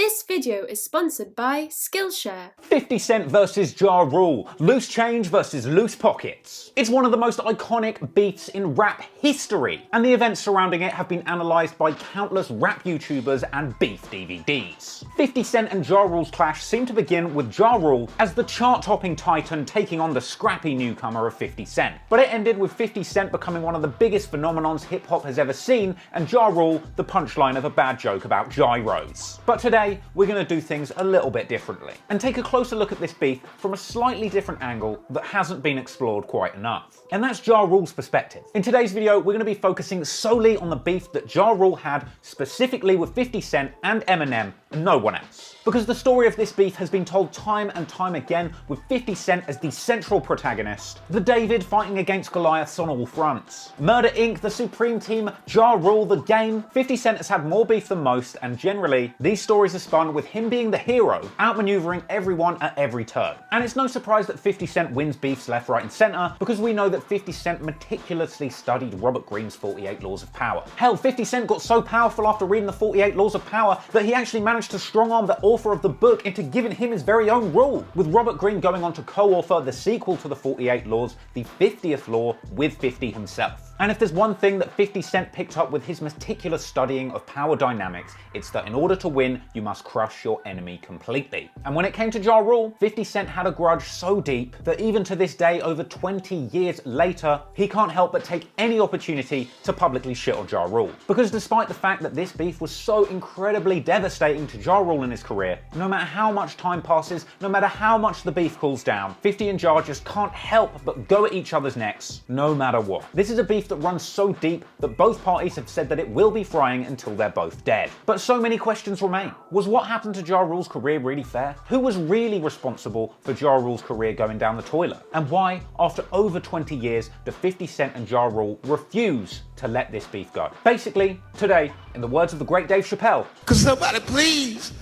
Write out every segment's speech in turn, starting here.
This video is sponsored by Skillshare. 50 Cent versus Ja Rule, loose change versus loose pockets. It's one of the most iconic beefs in rap history, and the events surrounding it have been analysed by countless rap YouTubers and beef DVDs. 50 Cent and Ja Rule's clash seemed to begin with Ja Rule as the chart-topping titan taking on the scrappy newcomer of 50 Cent. But it ended with 50 Cent becoming one of the biggest phenomenons hip-hop has ever seen, and Ja Rule the punchline of a bad joke about gyros. But today, we're going to do things a little bit differently, and take a closer look at this beef from a slightly different angle that hasn't been explored quite enough. And that's Ja Rule's perspective. In today's video, we're going to be focusing solely on the beef that Ja Rule had specifically with 50 Cent and Eminem, and no one else. Because the story of this beef has been told time and time again, with 50 Cent as the central protagonist, the David fighting against Goliaths on all fronts. Murder Inc., the Supreme Team, Ja Rule, the game. 50 Cent has had more beef than most, and generally, these stories are spun with him being the hero, outmaneuvering everyone at every turn. And it's no surprise that 50 Cent wins beefs left, right, and center, because we know that 50 Cent meticulously studied Robert Greene's 48 Laws of Power. Hell, 50 Cent got so powerful after reading the 48 Laws of Power that he actually managed to strong-arm the author of the book into giving him his very own rule, with Robert Greene going on to co-author the sequel to the 48 Laws, the 50th Law, with 50 himself. And if there's one thing that 50 Cent picked up with his meticulous studying of power dynamics, it's that in order to win, you must crush your enemy completely. And when it came to Ja Rule, 50 Cent had a grudge so deep that even to this day, over 20 years later, he can't help but take any opportunity to publicly shit on Ja Rule. Because despite the fact that this beef was so incredibly devastating to Ja Rule in his career, no matter how much time passes, no matter how much the beef cools down, 50 and Ja just can't help but go at each other's necks, no matter what. This is a beef that runs so deep that both parties have said that it will be frying until they're both dead. But so many questions remain. Was what happened to Ja Rule's career really fair? Who was really responsible for Ja Rule's career going down the toilet? And why, after over 20 years, do 50 Cent and Ja Rule refuse to let this beef go? Basically, today, in the words of the great Dave Chappelle, "Could somebody please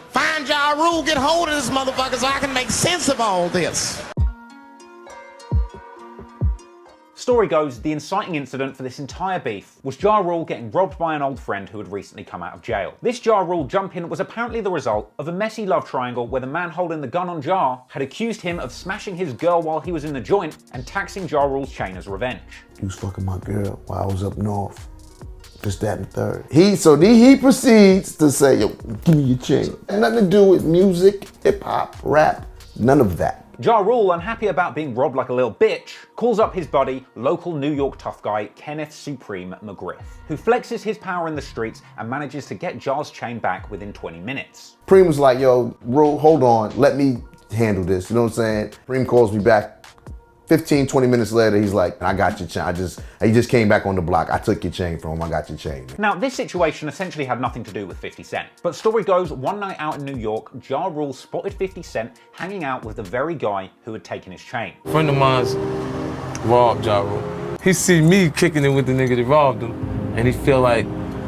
find Ja Rule, get hold of this motherfucker so I can make sense of all this." Story goes, the inciting incident for this entire beef was Ja Rule getting robbed by an old friend who had recently come out of jail. This Ja Rule jump-in was apparently the result of a messy love triangle where the man holding the gun on Ja had accused him of smashing his girl while he was in the joint and taxing Ja Rule's chain as revenge. He was fucking my girl while I was up north. This, that, and the third. He proceeds to say, "Yo, give me your chain." Nothing to do with music, hip hop, rap, none of that. Ja Rule, unhappy about being robbed like a little bitch, calls up his buddy, local New York tough guy Kenneth Supreme McGriff, who flexes his power in the streets and manages to get Ja's chain back within 20 minutes. Preem was like, "Yo, Rule, hold on, let me handle this." You know what I'm saying? Preem calls me back 15, 20 minutes later, he's like, "I got your chain. He just came back on the block. I took your chain from him. I got your chain." Now, this situation essentially had nothing to do with 50 Cent. But story goes, one night out in New York, Ja Rule spotted 50 Cent hanging out with the very guy who had taken his chain. A friend of mine's robbed Ja Rule. He see me kicking it with the nigga that robbed him, and he feel like,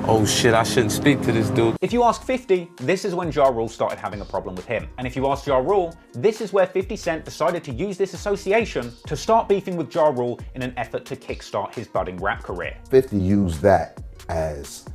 "Oh shit, I shouldn't speak to this dude." If you ask 50, this is when Ja Rule started having a problem with him. And if you ask Ja Rule, this is where 50 Cent decided to use this association to start beefing with Ja Rule in an effort to kickstart his budding rap career. 50 used that as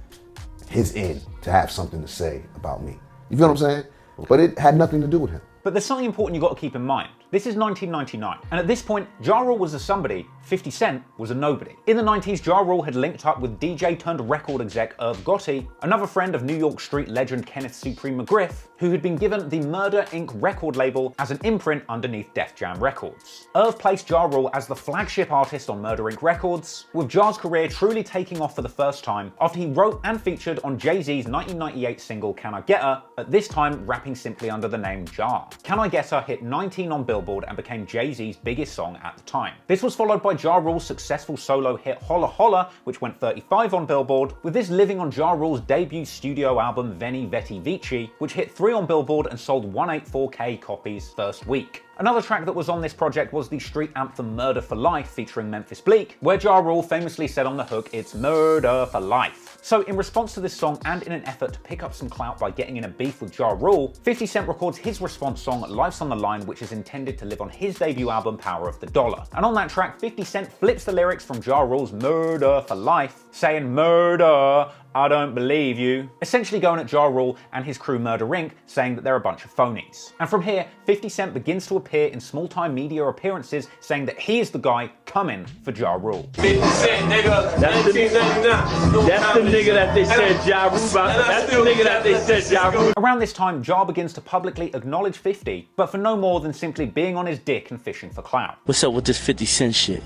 his end to have something to say about me. You feel what I'm saying? But it had nothing to do with him. But there's something important you got to keep in mind. This is 1999, and at this point, Ja Rule was a somebody, 50 Cent was a nobody. In the 90s, Ja Rule had linked up with DJ turned record exec Irv Gotti, another friend of New York street legend Kenneth Supreme McGriff, who had been given the Murder Inc. record label as an imprint underneath Def Jam Records. Irv placed Ja Rule as the flagship artist on Murder Inc. Records, with Ja's career truly taking off for the first time after he wrote and featured on Jay-Z's 1998 single Can I Get Her, at this time rapping simply under the name Ja. Can I Get Her hit 19 on Billboard and became Jay-Z's biggest song at the time. This was followed by Ja Rule's successful solo hit Holla Holla, which went 35 on Billboard, with this living on Ja Rule's debut studio album Veni Veti Vici, which hit 3 on Billboard and sold 184K copies first week. Another track that was on this project was the street anthem Murder for Life featuring Memphis Bleek, where Ja Rule famously said on the hook, "It's murder for life." So in response to this song and in an effort to pick up some clout by getting in a beef with Ja Rule, 50 Cent records his response song Life's on the Line, which is intended to live on his debut album Power of the Dollar. And on that track, 50 Cent flips the lyrics from Ja Rule's Murder for Life, saying "Murder I don't believe you. Essentially going at Ja Rule and his crew Murder Inc., saying that they're a bunch of phonies. And from here, 50 Cent begins to appear in small-time media appearances saying that he is the guy coming for Ja Rule. 50 Cent, nigga, 1999. That's the nigga that they said Ja Rule about. That's the nigga that they said Ja Rule. Around this time, Ja begins to publicly acknowledge 50, but for no more than simply being on his dick and fishing for clout. What's up with this 50 Cent shit?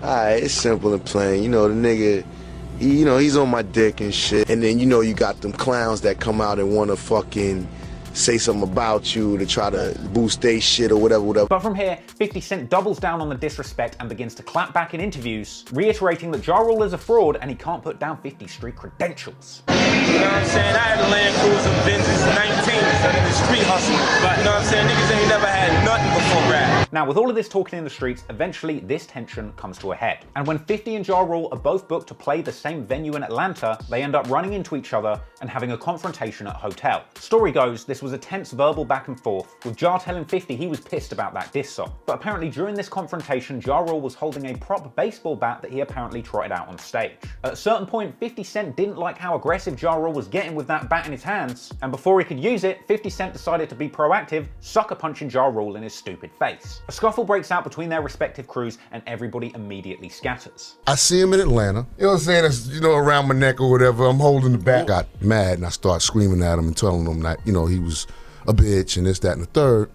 Alright, it's simple and plain. You know, the nigga, he's on my dick and shit. And then, you got them clowns that come out and wanna fucking say something about you to try to boost their shit or whatever. But from here, 50 Cent doubles down on the disrespect and begins to clap back in interviews, reiterating that Ja Rule is a fraud and he can't put down 50 street credentials. You know what I'm saying? I had a Land Cruiser Vengeance 19, so in the street hustle. But you know what I'm saying? Niggas ain't never had nothing before rap. Now, with all of this talking in the streets, eventually this tension comes to a head. And when 50 and Ja Rule are both booked to play the same venue in Atlanta, they end up running into each other and having a confrontation at a hotel. Story goes, this was a tense verbal back and forth, with Ja telling 50 he was pissed about that diss song. But apparently during this confrontation, Ja Rule was holding a prop baseball bat that he apparently trotted out on stage. At a certain point, 50 Cent didn't like how aggressive Ja Rule was getting with that bat in his hands, and before he could use it, 50 Cent decided to be proactive, sucker punching Ja Rule in his stupid face. A scuffle breaks out between their respective crews, and everybody immediately scatters. I see him in Atlanta. You know what I'm saying? It's, around my neck or whatever. I'm holding the bat. Got mad and I started screaming at him and telling him that, he was a bitch and this, that, and the third.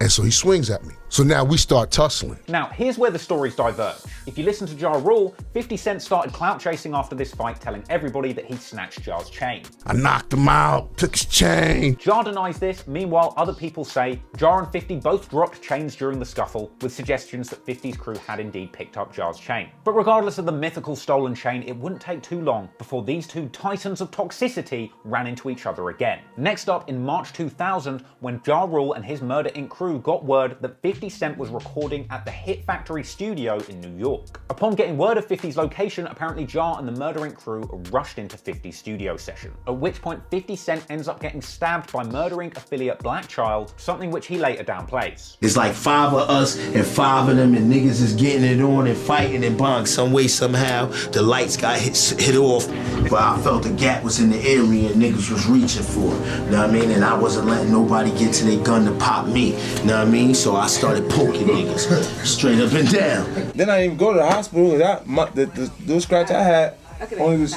And so he swings at me. So now we start tussling. Now, here's where the stories diverge. If you listen to Ja Rule, 50 Cent started clout chasing after this fight, telling everybody that he snatched Ja's chain. I knocked him out, took his chain. Ja denies this. Meanwhile, other people say Ja and 50 both dropped chains during the scuffle, with suggestions that 50's crew had indeed picked up Ja's chain. But regardless of the mythical stolen chain, it wouldn't take too long before these two titans of toxicity ran into each other again. Next up, in March 2000, when Ja Rule and his Murder Inc. crew got word that 50 Cent was recording at the Hit Factory studio in New York. Upon getting word of 50's location, apparently Ja and the Murder Inc. crew rushed into 50's studio session, at which point 50 Cent ends up getting stabbed by Murder Inc. affiliate Black Child, something which he later downplays. It's like 5 of us and 5 of them, and niggas is getting it on and fighting and bong. Some way, somehow, the lights got hit off. But I felt the gap was in the area and niggas was reaching for it. Know what I mean? And I wasn't letting nobody get to their gun to pop me. Know what I mean? So I started poking niggas straight up and down. Then I didn't even go to the hospital. The little scratch I had only was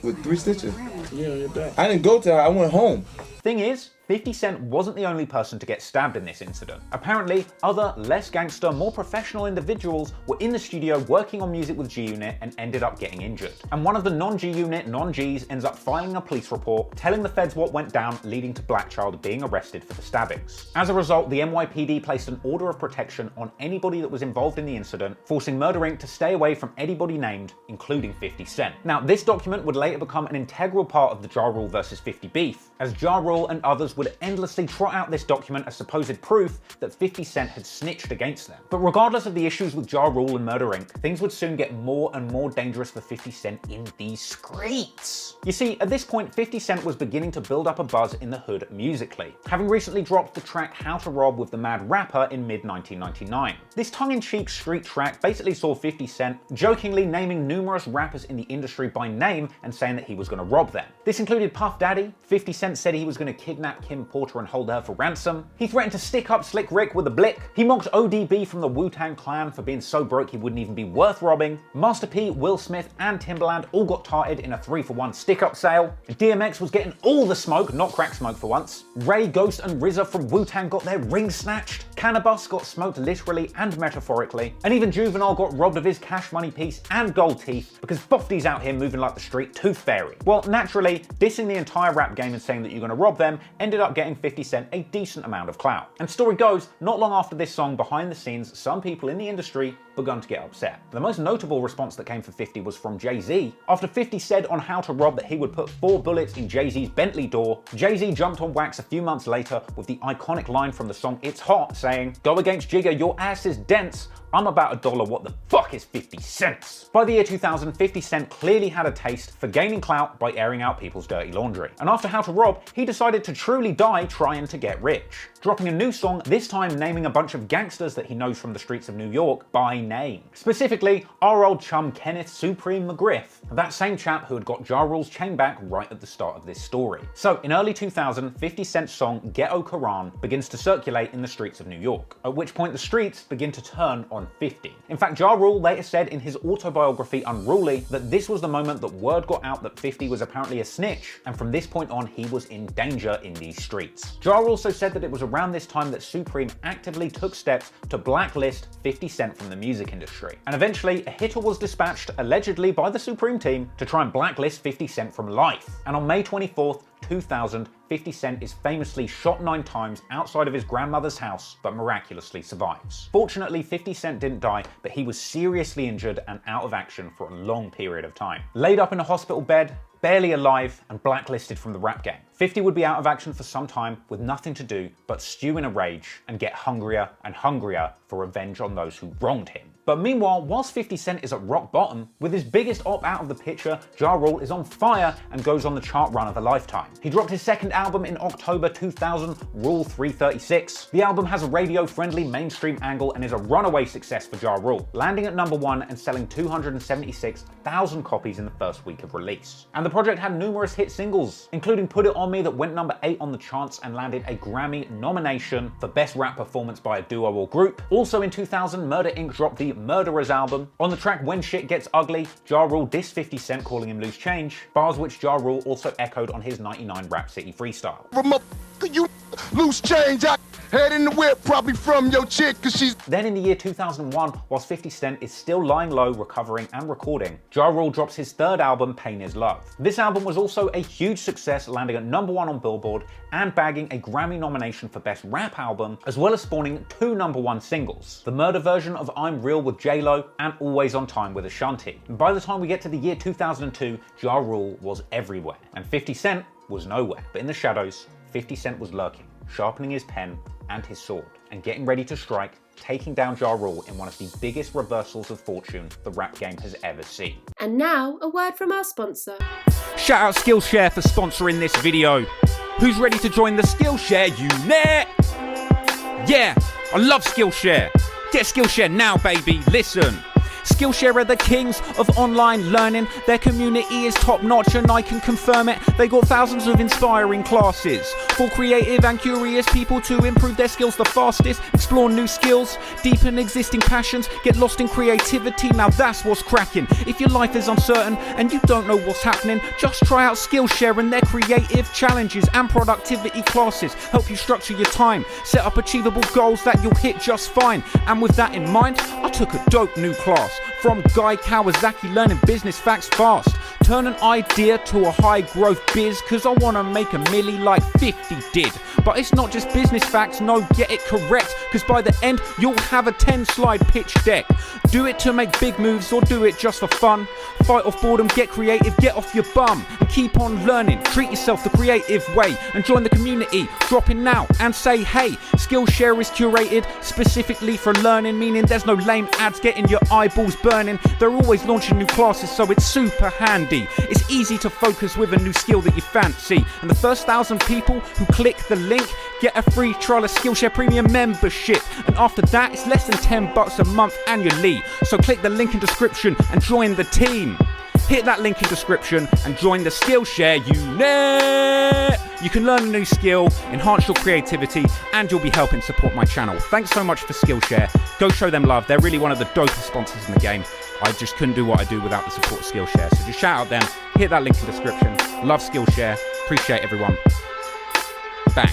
with 3 stitches. I didn't go to I went home. Thing is, 50 Cent wasn't the only person to get stabbed in this incident. Apparently, other, less gangster, more professional individuals were in the studio working on music with G-Unit and ended up getting injured. And one of the non-G-Unit, non-Gs ends up filing a police report, telling the feds what went down, leading to Black Child being arrested for the stabbings. As a result, the NYPD placed an order of protection on anybody that was involved in the incident, forcing Murder Inc. to stay away from anybody named, including 50 Cent. Now, this document would later become an integral part of the Ja Rule vs. 50 beef, as Ja Rule and others would endlessly trot out this document as supposed proof that 50 Cent had snitched against them. But regardless of the issues with Ja Rule and Murder Inc., things would soon get more and more dangerous for 50 Cent in these streets. You see, at this point, 50 Cent was beginning to build up a buzz in the hood musically, having recently dropped the track How to Rob with the Mad Rapper in mid-1999. This tongue-in-cheek street track basically saw 50 Cent jokingly naming numerous rappers in the industry by name and saying that he was going to rob them. This included Puff Daddy. 50 Cent said he was going to kidnap Kim Porter and hold her for ransom. He threatened to stick up Slick Rick with a blick. He mocked ODB from the Wu-Tang Clan for being so broke he wouldn't even be worth robbing. Master P, Will Smith, and Timbaland all got tarted in a 3-for-1 stick-up sale. DMX was getting all the smoke, not crack smoke for once. Ray, Ghost, and RZA from Wu-Tang got their rings snatched. Cannabis got smoked literally and metaphorically. And even Juvenile got robbed of his Cash Money piece and gold teeth because Bofty's out here moving like the street tooth fairy. Well, naturally, dissing the entire rap game and saying that you're going to rob them ended up getting 50 Cent a decent amount of clout. And story goes, not long after this song, behind the scenes, some people in the industry begun to get upset. The most notable response that came for 50 was from Jay-Z. After 50 said on How to Rob that he would put 4 bullets in Jay-Z's Bentley door, Jay-Z jumped on wax a few months later with the iconic line from the song It's Hot saying, "Go against Jigga, your ass is dense. I'm about $1, what the fuck is 50 cents? By the year 2000, 50 Cent clearly had a taste for gaining clout by airing out people's dirty laundry. And after How to Rob, he decided to truly die trying to get rich, dropping a new song, this time naming a bunch of gangsters that he knows from the streets of New York by name. Specifically, our old chum Kenneth Supreme McGriff, that same chap who had got Ja Rule's chain back right at the start of this story. So in early 2000, 50 Cent's song Ghetto Quran begins to circulate in the streets of New York, at which point the streets begin to turn on 50. In fact, Ja Rule later said in his autobiography Unruly that this was the moment that word got out that 50 was apparently a snitch, and from this point on he was in danger in these streets. Ja Rule also said that it was around this time that Supreme actively took steps to blacklist 50 Cent from the music industry. And eventually, a hitter was dispatched, allegedly by the Supreme team, to try and blacklist 50 Cent from life. And on May 24th, 2000, 50 Cent is famously shot 9 times outside of his grandmother's house, but miraculously survives. Fortunately, 50 Cent didn't die, but he was seriously injured and out of action for a long period of time. Laid up in a hospital bed, barely alive, and blacklisted from the rap game. 50 would be out of action for some time with nothing to do but stew in a rage and get hungrier and hungrier for revenge on those who wronged him. But meanwhile, whilst 50 Cent is at rock bottom, with his biggest op out of the picture, Ja Rule is on fire and goes on the chart run of a lifetime. He dropped his second album in October 2000, Rule 336. The album has a radio-friendly mainstream angle and is a runaway success for Ja Rule, landing at #1 and selling 276,000 copies in the first week of release. And the project had numerous hit singles, including Put It On Me that went #8 on the charts and landed a Grammy nomination for Best Rap Performance by a Duo or Group. Also in 2000, Murder Inc. dropped the Murderers album. On the track When Shit Gets Ugly, Ja Rule dissed 50 Cent, calling him loose change, bars which Ja Rule also echoed on his 99 Rap City freestyle. You loose change, I head in the whip, probably from your chick, cause she's... Then in the year 2001, whilst 50 Cent is still lying low, recovering and recording, Ja Rule drops his third album, Pain Is Love. This album was also a huge success, landing at #1 on Billboard and bagging a Grammy nomination for Best Rap Album, as well as spawning 2 #1 singles, the murder version of I'm Real with J-Lo and Always on Time with Ashanti. And by the time we get to the year 2002, Ja Rule was everywhere, and 50 Cent was nowhere. But in the shadows, 50 Cent was lurking, sharpening his pen and his sword, and getting ready to strike, taking down Ja Rule in one of the biggest reversals of fortune the rap game has ever seen. And now, a word from our sponsor. Shout out Skillshare for sponsoring this video. Who's ready to join the Skillshare unit? Yeah, I love Skillshare. Get Skillshare now, baby. Listen. Skillshare are the kings of online learning. Their community is top notch and I can confirm it. They got thousands of inspiring classes for creative and curious people to improve their skills the fastest, explore new skills, deepen existing passions, get lost in creativity. Now that's what's cracking. If your life is uncertain and you don't know what's happening, just try out Skillshare and their creative challenges and productivity classes help you structure your time, set up achievable goals that you'll hit just fine. And with that in mind, I took a dope new class from Guy Kawasaki, learning business facts fast. Turn an idea to a high growth biz, cause I wanna make a milli like 50 did. But it's not just business facts, no, get it correct, cause by the end you'll have a 10 slide pitch deck. Do it to make big moves or do it just for fun. Fight off boredom, get creative, get off your bum and keep on learning. Treat yourself the creative way and join the community. Drop in now and say hey. Skillshare is curated specifically for learning, meaning there's no lame ads getting your eyeballs burning. They're always launching new classes, so it's super handy. It's easy to focus with a new skill that you fancy. And the first 1,000 people who click the link get a free trial of Skillshare Premium membership. And after that, it's less than $10 a month annually. So click the link in description and join the team. Hit that link in description and join the Skillshare unit. You can learn a new skill, enhance your creativity, and you'll be helping support my channel. Thanks so much for Skillshare. Go show them love. They're really one of the dopest sponsors in the game. I just couldn't do what I do without the support of Skillshare. So just shout out them, hit that link in description. Love Skillshare. Appreciate everyone. Bang.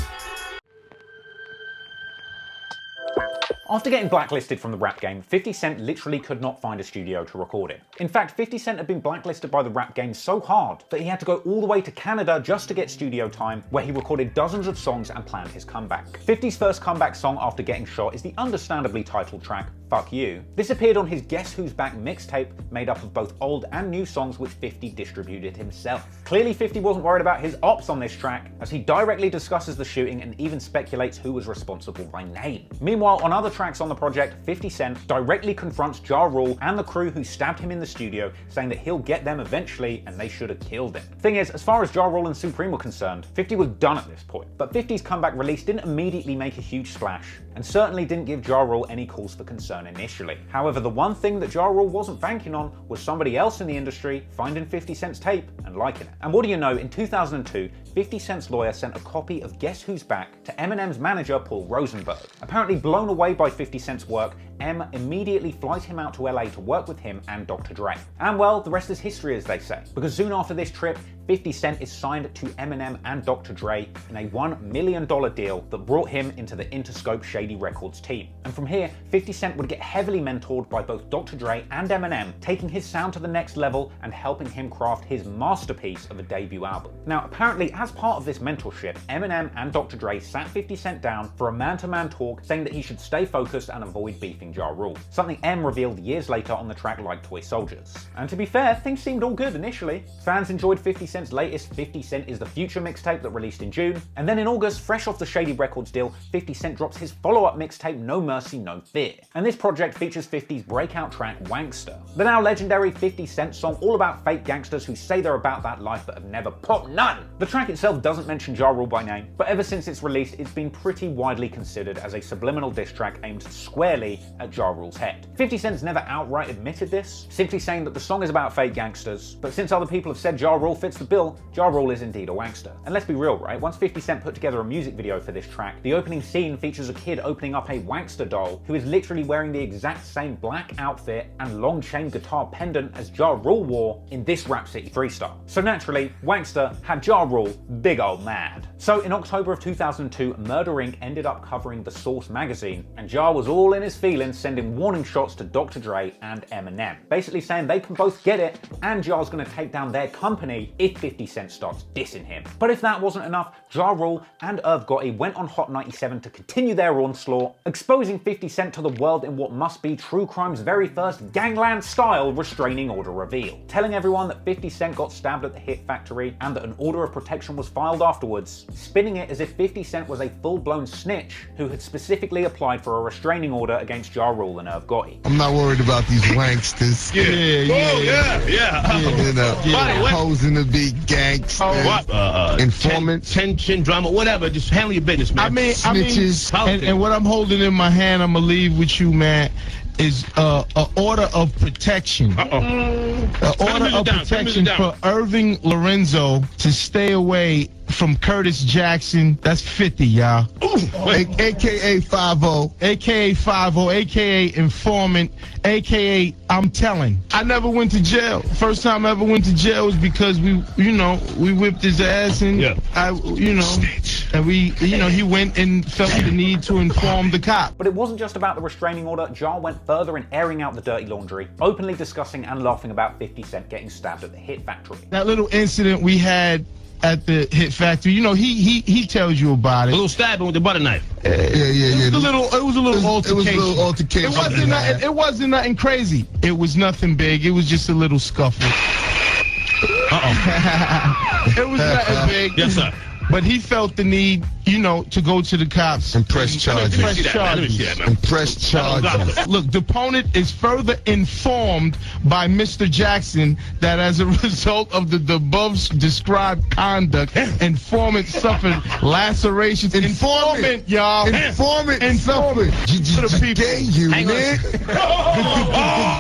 After getting blacklisted from the rap game, 50 Cent literally could not find a studio to record in. In fact, 50 Cent had been blacklisted by the rap game so hard that he had to go all the way to Canada just to get studio time, where he recorded dozens of songs and planned his comeback. 50's first comeback song after getting shot is the understandably titled track, Fuck You. This appeared on his Guess Who's Back mixtape, made up of both old and new songs which 50 distributed himself. Clearly 50 wasn't worried about his ops on this track, as he directly discusses the shooting and even speculates who was responsible by name. Meanwhile, on other tracks on the project, 50 Cent directly confronts Ja Rule and the crew who stabbed him in the studio, saying that he'll get them eventually and they should have killed him. Thing is, as far as Ja Rule and Supreme were concerned, 50 was done at this point. But 50's comeback release didn't immediately make a huge splash, and certainly didn't give Ja Rule any cause for concern initially. However, the one thing that Ja Rule wasn't banking on was somebody else in the industry finding 50 Cent's tape and liking it. And what do you know, in 2002, 50 Cent's lawyer sent a copy of Guess Who's Back to Eminem's manager Paul Rosenberg. Apparently blown away by 50 Cent's work, M immediately flies him out to LA to work with him and Dr. Dre. And well, the rest is history, as they say, because soon after this trip, 50 Cent is signed to Eminem and Dr. Dre in a $1 million deal that brought him into the Interscope Shady Records team. And from here, 50 Cent would get heavily mentored by both Dr. Dre and Eminem, taking his sound to the next level and helping him craft his masterpiece of a debut album. Now, apparently, as part of this mentorship, Eminem and Dr. Dre sat 50 Cent down for a man-to-man talk, saying that he should stay focused and avoid beefing Ja Rule, something M revealed years later on the track Like Toy Soldiers. And to be fair, things seemed all good initially. Fans enjoyed 50 Cent's latest 50 Cent Is the Future mixtape that released in June, and then in August, fresh off the Shady Records deal, 50 Cent drops his follow-up mixtape No Mercy, No Fear. And this project features 50's breakout track Wankster, the now legendary 50 Cent song all about fake gangsters who say they're about that life but have never popped none. The track itself doesn't mention Ja Rule by name, but ever since its release, it's been pretty widely considered as a subliminal diss track aimed squarely at Ja Rule's head. 50 Cent's never outright admitted this, simply saying that the song is about fake gangsters, but since other people have said Ja Rule fits the bill, Ja Rule is indeed a wankster. And let's be real, right? Once 50 Cent put together a music video for this track, the opening scene features a kid opening up a wankster doll who is literally wearing the exact same black outfit and long chain guitar pendant as Ja Rule wore in this Rap City freestyle. So naturally, wankster had Ja Rule big old mad. So in October of 2002, Murder Inc. ended up covering the Source magazine, and Ja was all in his feelings, sending warning shots to Dr. Dre and Eminem, basically saying they can both get it and Ja's gonna take down their company if 50 Cent starts dissing him. But if that wasn't enough, Ja Rule and Irv Gotti went on Hot 97 to continue their onslaught, exposing 50 Cent to the world in what must be true crime's very first gangland-style restraining order reveal, telling everyone that 50 Cent got stabbed at the Hit Factory and that an order of protection was filed afterwards, spinning it as if 50 Cent was a full-blown snitch who had specifically applied for a restraining order against Ja Rule and Irv Gotti. I'm not worried about these wanksters. Posing to be gangsters, informants, tension, drama, whatever. Just handle your business, man. snitches. And what I'm holding in my hand, I'm gonna leave with you, man, is a order of protection. An order of protection for Irving Lorenzo to stay away from Curtis Jackson. That's 50, y'all. AKA 50, AKA 50, AKA informant, AKA I'm telling. I never went to jail. First time I ever went to jail was because we whipped his ass and and he went and felt the need to inform the cop. But it wasn't just about the restraining order. Ja went further in airing out the dirty laundry, openly discussing and laughing about 50 Cent getting stabbed at the Hit Factory. That little incident we had at the Hit Factory, he tells you about it. A little stabbing with the butter knife. It was a little altercation. It wasn't nothing crazy. It was nothing big. It was just a little scuffle. It was nothing big. Yes, sir. But he felt the need, to go to the cops and press charges. Press charges. Look, the opponent is further informed by Mr. Jackson that as a result of the above described conduct, informant suffered lacerations. Informant, y'all. Informant suffered.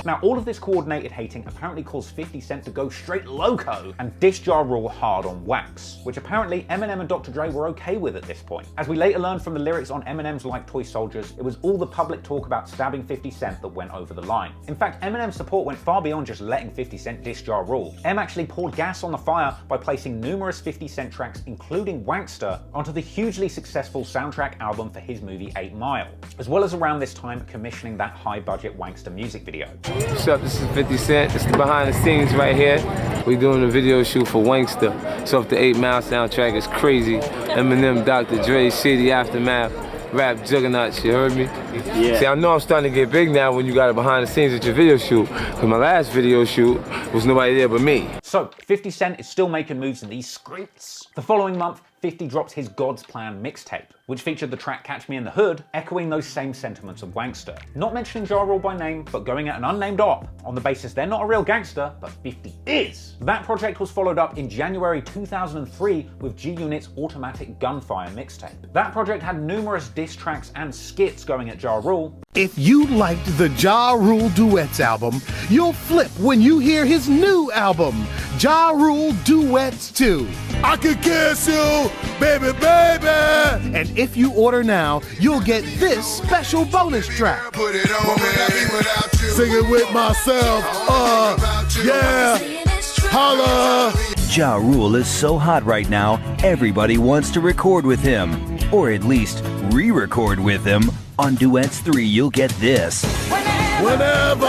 Now, all of this coordinated hating apparently caused 50 Cent to go straight loco and diss Ja Rule hard on wax, which apparently Eminem and Dr. Dre were okay with at this point. As we later learned from the lyrics on Eminem's Like Toy Soldiers, it was all the public talk about stabbing 50 Cent that went over the line. In fact, Eminem's support went far beyond just letting 50 Cent diss Ja Rule. M actually poured gas on the fire by placing numerous 50 Cent tracks, including Wankster, onto the hugely successful soundtrack album for his movie 8 Mile, as well as around this time commissioning that high-budget Wankster music video. What's up, this is 50 Cent. It's the behind the scenes right here. We're doing a video shoot for Wankster. It's off the 8 Mile soundtrack. It's crazy. Eminem, Dr. Dre, Shady Aftermath, rap juggernauts, you heard me? Yeah. See, I know I'm starting to get big now when you got it behind the scenes at your video shoot. Because my last video shoot was nobody there but me. So, 50 Cent is still making moves in these streets. The following month, 50 drops his God's Plan mixtape, which featured the track Catch Me in the Hood, echoing those same sentiments of Wangster. Not mentioning Ja Rule by name, but going at an unnamed op on the basis they're not a real gangster, but 50 is. That project was followed up in January 2003 with G-Unit's Automatic Gunfire mixtape. That project had numerous diss tracks and skits going at Ja Rule. If you liked the Ja Rule Duets album, you'll flip when you hear his new album, Ja Rule Duets 2. I could kiss you, baby, baby. And if you order now, you'll get this special bonus track. Put it on me. Sing it with myself. Yeah. Holla. Ja Rule is so hot right now, everybody wants to record with him. Or at least re-record with him. On Duets 3, you'll get this. Whenever.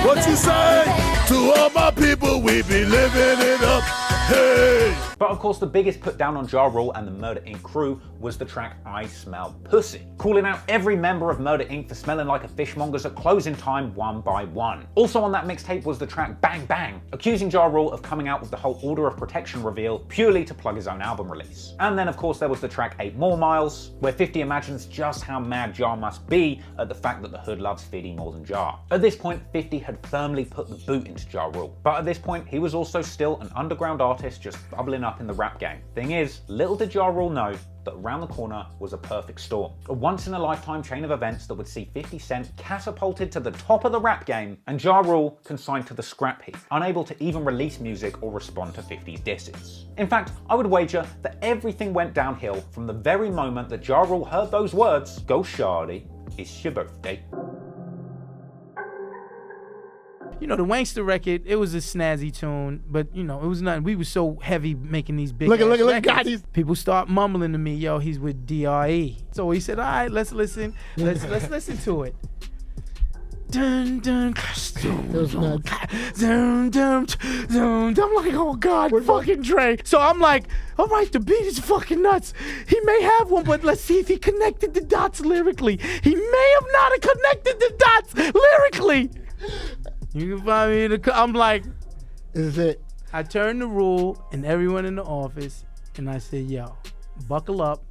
What you say? To all my people, we be living it up. Hey. But of course, the biggest put down on Ja Rule and the Murder Inc. crew was the track I Smell Pussy, calling out every member of Murder Inc. for smelling like a fishmongers at closing time one by one. Also on that mixtape was the track Bang Bang, accusing Ja Rule of coming out with the whole Order of Protection reveal purely to plug his own album release. And then of course there was the track 8 More Miles, where 50 imagines just how mad Ja must be at the fact that the hood loves 50 more than Ja. At this point, 50 had firmly put the boot into Ja Rule, but at this point he was also still an underground artist just bubbling up in the rap game. Thing is, little did Ja Rule know that around the corner was a perfect storm. A once-in-a-lifetime chain of events that would see 50 Cent catapulted to the top of the rap game and Ja Rule consigned to the scrap heap, unable to even release music or respond to 50's disses. In fact, I would wager that everything went downhill from the very moment that Ja Rule heard those words, "Go Shawty, it's your birthday." You know, the Wangster record, it was a snazzy tune, but you know, it was nothing. We were so heavy making these big Look, God, he's... People start mumbling to me, yo, he's with DRE. So he said, all right, let's listen. Let's listen to it. Dun, dun, dun, dun, dun, dun. I'm like, oh God, fucking Dre. So I'm like, all right, the beat is fucking nuts. He may have one, but let's see if he connected the dots lyrically. He may have not connected the dots lyrically. You can find me in the I'm like, is it? I turned to Rule and everyone in the office and I said, yo, buckle up.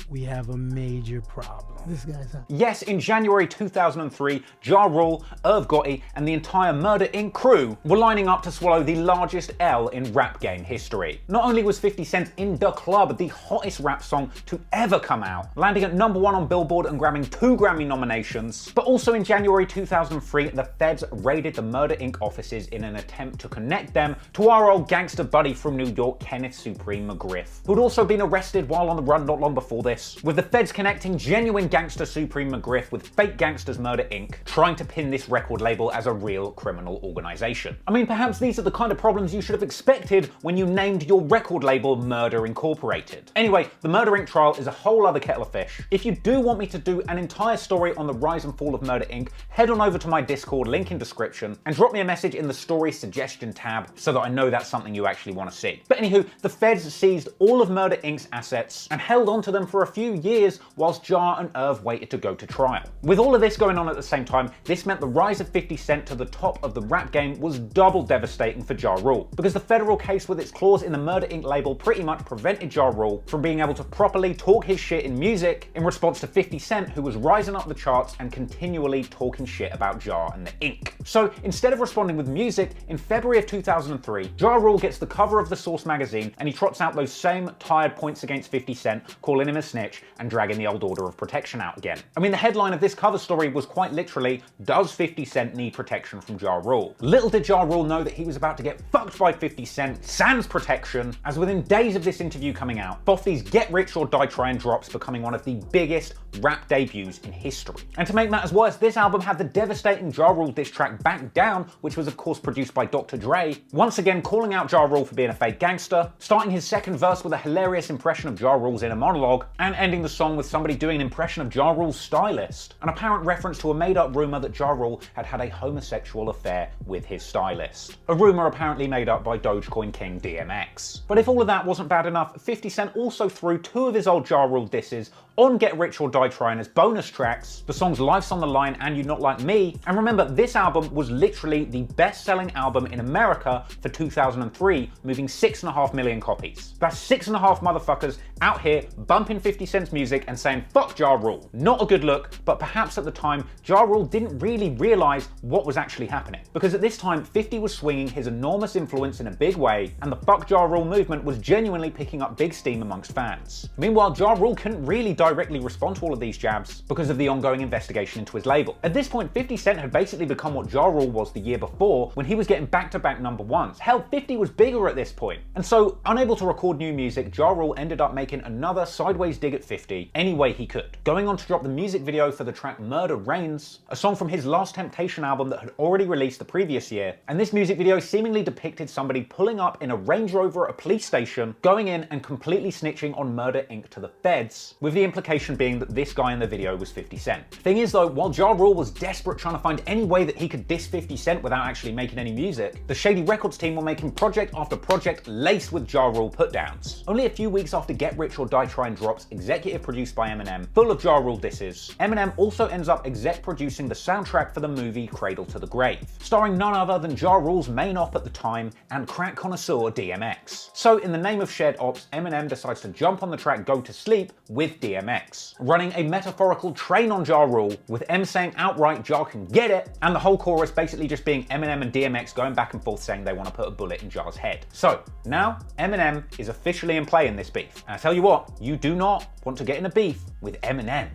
We have a major problem. This guy's up. Yes, in January 2003, Ja Rule, Irv Gotti, and the entire Murder Inc. crew were lining up to swallow the largest L in rap game history. Not only was 50 Cent In Da Club the hottest rap song to ever come out, landing at #1 on Billboard and grabbing 2 Grammy nominations, but also in January 2003, the feds raided the Murder Inc. offices in an attempt to connect them to our old gangster buddy from New York, Kenneth Supreme McGriff, who'd also been arrested while on the run not long before this, with the feds connecting genuine gangster Supreme McGriff with fake gangsters Murder Inc., trying to pin this record label as a real criminal organization. I mean, perhaps these are the kind of problems you should have expected when you named your record label Murder Incorporated. Anyway, the Murder Inc. trial is a whole other kettle of fish. If you do want me to do an entire story on the rise and fall of Murder Inc., head on over to my Discord, link in description, and drop me a message in the story suggestion tab so that I know that's something you actually want to see. But anywho, the feds seized all of Murder Inc.'s assets and held onto them for a few years whilst Ja and Irv waited to go to trial. With all of this going on at the same time, this meant the rise of 50 Cent to the top of the rap game was double devastating for Ja Rule, because the federal case with its clause in the Murder Inc. label pretty much prevented Ja Rule from being able to properly talk his shit in music in response to 50 Cent, who was rising up the charts and continually talking shit about Ja and the Inc. So instead of responding with music, in February of 2003, Ja Rule gets the cover of the Source magazine and he trots out those same tired points against 50 Cent, calling him a snitch and dragging the old Order of Protection out again. I mean, the headline of this cover story was quite literally, does 50 Cent need protection from Ja Rule? Little did Ja Rule know that he was about to get fucked by 50 Cent, sans protection, as within days of this interview coming out, Boffy's Get Rich or Die Trying drops becoming one of the biggest rap debuts in history. And to make matters worse, this album had the devastating Ja Rule diss track Back Down, which was of course produced by Dr. Dre, once again calling out Ja Rule for being a fake gangster, starting his second verse with a hilarious impression of Ja Rule's inner monologue, and ending the song with somebody doing an impression mention of Ja Rule's stylist, an apparent reference to a made-up rumour that Ja Rule had had a homosexual affair with his stylist. A rumour apparently made up by Dogecoin king DMX. But if all of that wasn't bad enough, 50 Cent also threw two of his old Ja Rule disses on Get Rich or Die Trying as bonus tracks, the songs Life's on the Line and You Not Like Me. And remember, this album was literally the best-selling album in America for 2003, moving 6.5 million copies. That's 6.5 motherfuckers out here bumping 50 Cent's music and saying fuck Ja Rule. Not a good look, but perhaps at the time, Ja Rule didn't really realise what was actually happening. Because at this time, 50 was swinging his enormous influence in a big way, and the fuck Ja Rule movement was genuinely picking up big steam amongst fans. Meanwhile, Ja Rule couldn't really directly respond to all of these jabs because of the ongoing investigation into his label. At this point, 50 Cent had basically become what Ja Rule was the year before when he was getting back-to-back #1s. Hell, 50 was bigger at this point. And so, unable to record new music, Ja Rule ended up making another sideways dig at 50 any way he could, going on to drop the music video for the track Murder Reigns, a song from his Last Temptation album that had already released the previous year. And this music video seemingly depicted somebody pulling up in a Range Rover at a police station, going in and completely snitching on Murder Inc. to the feds, with the implication being that this guy in the video was 50 Cent. Thing is though, while Ja Rule was desperate trying to find any way that he could diss 50 Cent without actually making any music, the Shady Records team were making project after project laced with Ja Rule put-downs. Only a few weeks after Get Rich or Die Trying drops, executive produced by Eminem, full of Ja Rule disses, Eminem also ends up exec producing the soundtrack for the movie Cradle to the Grave, starring none other than Ja Rule's main op at the time and crack connoisseur DMX. So in the name of shared ops, Eminem decides to jump on the track Go to Sleep with DMX, running a metaphorical train on Ja Rule, with M saying outright Ja can get it, and the whole chorus basically just being Eminem and DMX going back and forth saying they want to put a bullet in Ja's head. So now Eminem is officially in play in this beef. And I tell you what, you do not want to get in a beef with Eminem.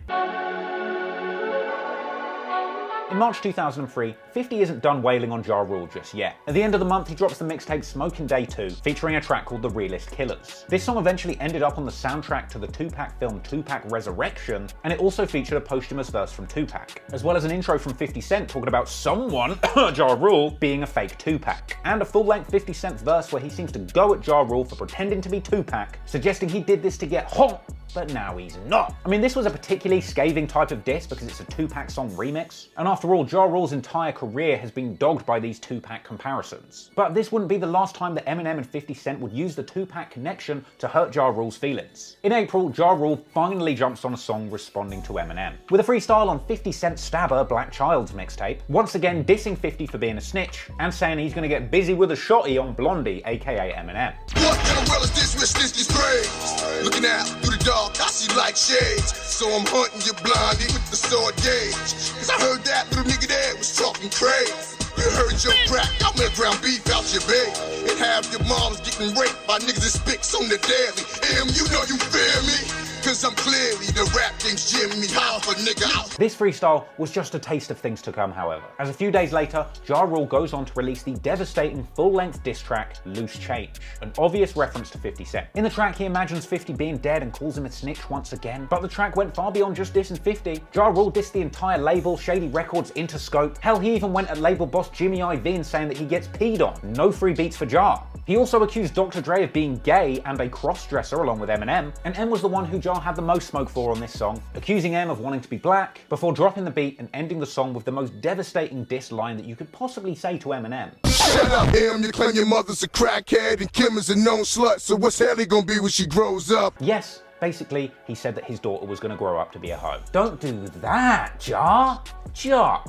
In March 2003, 50 isn't done wailing on Ja Rule just yet. At the end of the month, he drops the mixtape Smokin' Day 2, featuring a track called The Realest Killers. This song eventually ended up on the soundtrack to the Tupac film Tupac Resurrection, and it also featured a posthumous verse from Tupac, as well as an intro from 50 Cent talking about someone, Ja Rule, being a fake Tupac, and a full-length 50 Cent verse where he seems to go at Ja Rule for pretending to be Tupac, suggesting he did this to get hot, but now he's not. I mean, this was a particularly scathing type of diss because it's a Tupac song remix, and after all, Ja Rule's entire career has been dogged by these Tupac comparisons. But this wouldn't be the last time that Eminem and 50 Cent would use the Tupac connection to hurt Ja Rule's feelings. In April, Ja Rule finally jumps on a song responding to Eminem, with a freestyle on 50 Cent's Stabber Black Child's mixtape, once again dissing 50 for being a snitch, and saying he's gonna get busy with a shotty on Blondie, aka Eminem. What kind of world is this? Which this grave? Looking out through the dark, I see like shades. So I'm hunting you blindly with the sword gauge. Cause I heard that little nigga there was talking crazy. You heard your crack, I went ground beef out your bed. And half your moms getting raped by niggas that spicks on the daily. You know you feel me? Cause I'm clearly the rap game's Jimmy Hoffa, nigga. This freestyle was just a taste of things to come, however, as a few days later, Ja Rule goes on to release the devastating full-length diss track Loose Change, an obvious reference to 50 Cent. In the track, he imagines 50 being dead and calls him a snitch once again, but the track went far beyond just dissing 50. Ja Rule dissed the entire label, Shady Records, Interscope. Hell, he even went at label boss Jimmy Iovine saying that he gets peed on. No free beats for Ja. He also accused Dr. Dre of being gay and a cross-dresser along with Eminem, and M was the one who Ja had the most smoke for on this song, accusing M of wanting to be black, before dropping the beat and ending the song with the most devastating diss line that you could possibly say to Eminem. Shut up, M, you claim your mother's a crackhead and Kim is a known slut, so what's Ellie gonna be when she grows up? Yes, basically, he said that his daughter was gonna grow up to be a hoe. Don't do that, Ja. Ja.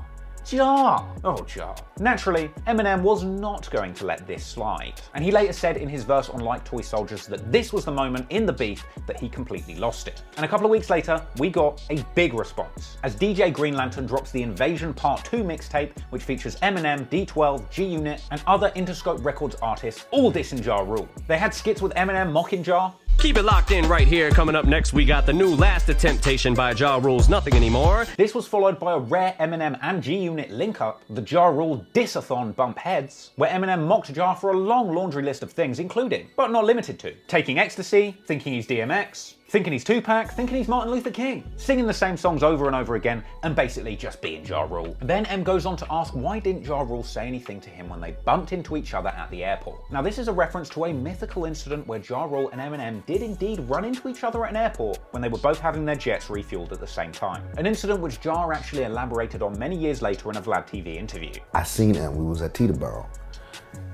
Ja. Oh, Ja. Naturally, Eminem was not going to let this slide, and he later said in his verse on Like Toy Soldiers that this was the moment in the beef that he completely lost it. And a couple of weeks later, we got a big response, as DJ Green Lantern drops the Invasion Part 2 mixtape, which features Eminem, D12, G-Unit, and other Interscope Records artists, all dissing Ja Rule. They had skits with Eminem mocking Ja. Keep it locked in right here. Coming up next, we got the new Last Temptation by Ja Rule's Nothing Anymore. This was followed by a rare Eminem and G-Unit link-up, the Ja Rule Diss-a-thon Bump Heads, where Eminem mocked Ja for a long laundry list of things, including, but not limited to, taking ecstasy, thinking he's DMX, Thinking he's Tupac, thinking he's Martin Luther King, singing the same songs over and over again, and basically just being Ja Rule. Then M goes on to ask why didn't Ja Rule say anything to him when they bumped into each other at the airport. Now this is a reference to a mythical incident where Ja Rule and Eminem did indeed run into each other at an airport when they were both having their jets refueled at the same time. An incident which Ja actually elaborated on many years later in a Vlad TV interview. I seen him, we was at Teterboro,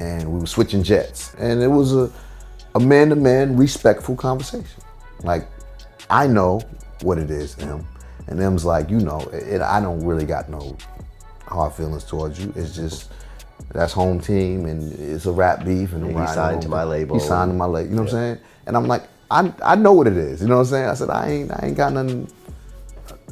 and we were switching jets, and it was a man-to-man respectful conversation. Like, I know what it is, Em, and Em's like, you know, I don't really got no hard feelings towards you. It's just, that's home team, and it's a rap beef, and he signed to my label. He signed to my label, you know what I'm saying? And I'm like, I know what it is, you know what I'm saying? I said, I ain't got nothing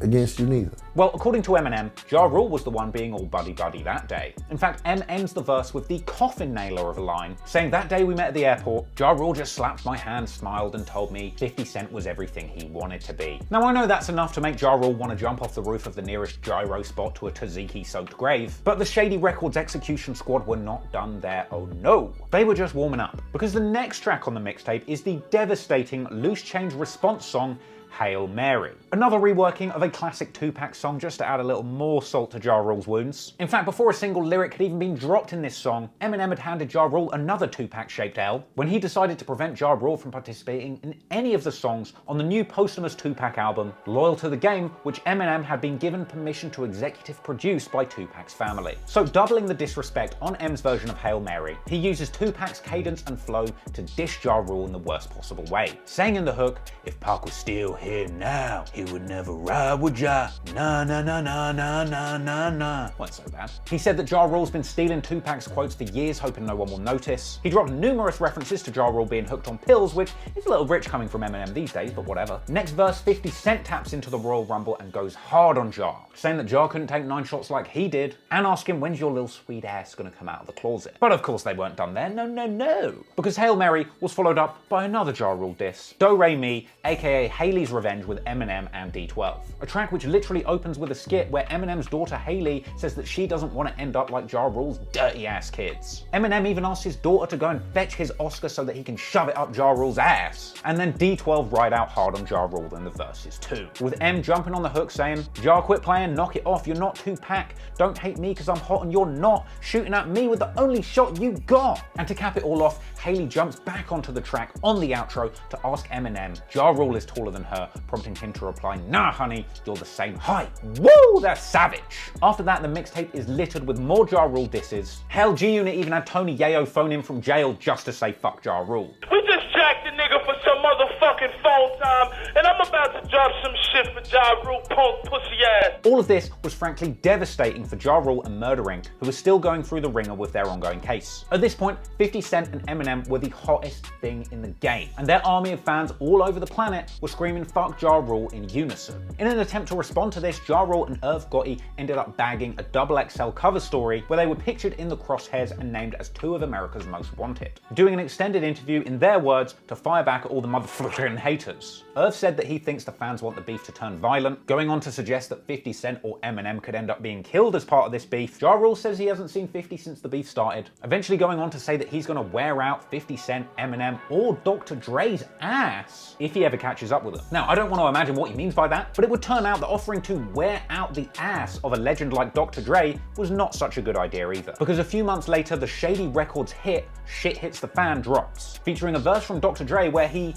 against you neither. Well, according to Eminem, Ja Rule was the one being all buddy-buddy that day. In fact, M ends the verse with the coffin nailer of a line, saying that day we met at the airport, Ja Rule just slapped my hand, smiled, and told me 50 Cent was everything he wanted to be. Now I know that's enough to make Ja Rule want to jump off the roof of the nearest gyro spot to a tzatziki-soaked grave, but the Shady Records execution squad were not done there, oh no. They were just warming up, because the next track on the mixtape is the devastating Loose Change response song, Hail Mary. Another reworking of a classic Tupac song just to add a little more salt to Ja Rule's wounds. In fact, before a single lyric had even been dropped in this song, Eminem had handed Ja Rule another Tupac-shaped L when he decided to prevent Ja Rule from participating in any of the songs on the new posthumous Tupac album, Loyal to the Game, which Eminem had been given permission to executive produce by Tupac's family. So doubling the disrespect on M's version of Hail Mary, he uses Tupac's cadence and flow to dish Ja Rule in the worst possible way, saying in the hook, if Pac was still here now, he would never ride with Ja. Nah, nah, nah, nah, nah, nah, nah, nah. Wasn't so bad. He said that Ja Rule's been stealing Tupac's quotes for years, hoping no one will notice. He dropped numerous references to Ja Rule being hooked on pills, which is a little rich coming from Eminem these days, but whatever. Next verse, 50 Cent taps into the Royal Rumble and goes hard on Ja, saying that Ja couldn't take 9 shots like he did, and asking when's your little sweet ass gonna come out of the closet. But of course they weren't done there, no, no, no. Because Hail Mary was followed up by another Ja Rule diss, Do Re Mi, aka Haley's Revenge with Eminem and D12. A track which literally opens with a skit where Eminem's daughter Haley says that she doesn't want to end up like Ja Rule's dirty ass kids. Eminem even asks his daughter to go and fetch his Oscar so that he can shove it up Ja Rule's ass. And then D12 ride out hard on Ja Rule in the verses too, with M jumping on the hook saying, Ja, quit playing, knock it off, you're not Tupac, don't hate me cause I'm hot and you're not, shooting at me with the only shot you got. And to cap it all off, Haley jumps back onto the track on the outro to ask Eminem, Ja Rule is taller than her, prompting him to reply, nah honey, you're the same height. Woo, that's savage. After that, the mixtape is littered with more Ja Rule disses. Hell, G-Unit even had Tony Yayo phone in from jail just to say fuck Ja Rule. We just jacked the nigga for some motherfucking phone time, and I'm about to drop some shit for Ja Rule, punk pussy ass. All of this was frankly devastating for Ja Rule and Murder Inc., who was still going through the ringer with their ongoing case. At this point, 50 Cent and Eminem were the hottest thing in the game, and their army of fans all over the planet were screaming fuck Ja Rule in unison. In an attempt to respond to this, Ja Rule and Irv Gotti ended up bagging a XXL cover story where they were pictured in the crosshairs and named as 2 of America's most wanted, doing an extended interview in their words to fire back at all the motherfucking haters. Irv said that he thinks the fans want the beef to turn violent, going on to suggest that 50 Cent or Eminem could end up being killed as part of this beef. Ja Rule says he hasn't seen 50 since the beef started, eventually going on to say that he's gonna wear out 50 Cent, Eminem, or Dr. Dre's ass if he ever catches up with them. Now, I don't want to imagine what he means by that, but it would turn out that offering to wear out the ass of a legend like Dr. Dre was not such a good idea either, because a few months later, the Shady Records hit Shit Hits the Fan drops, featuring a verse from Dr. Dre where he,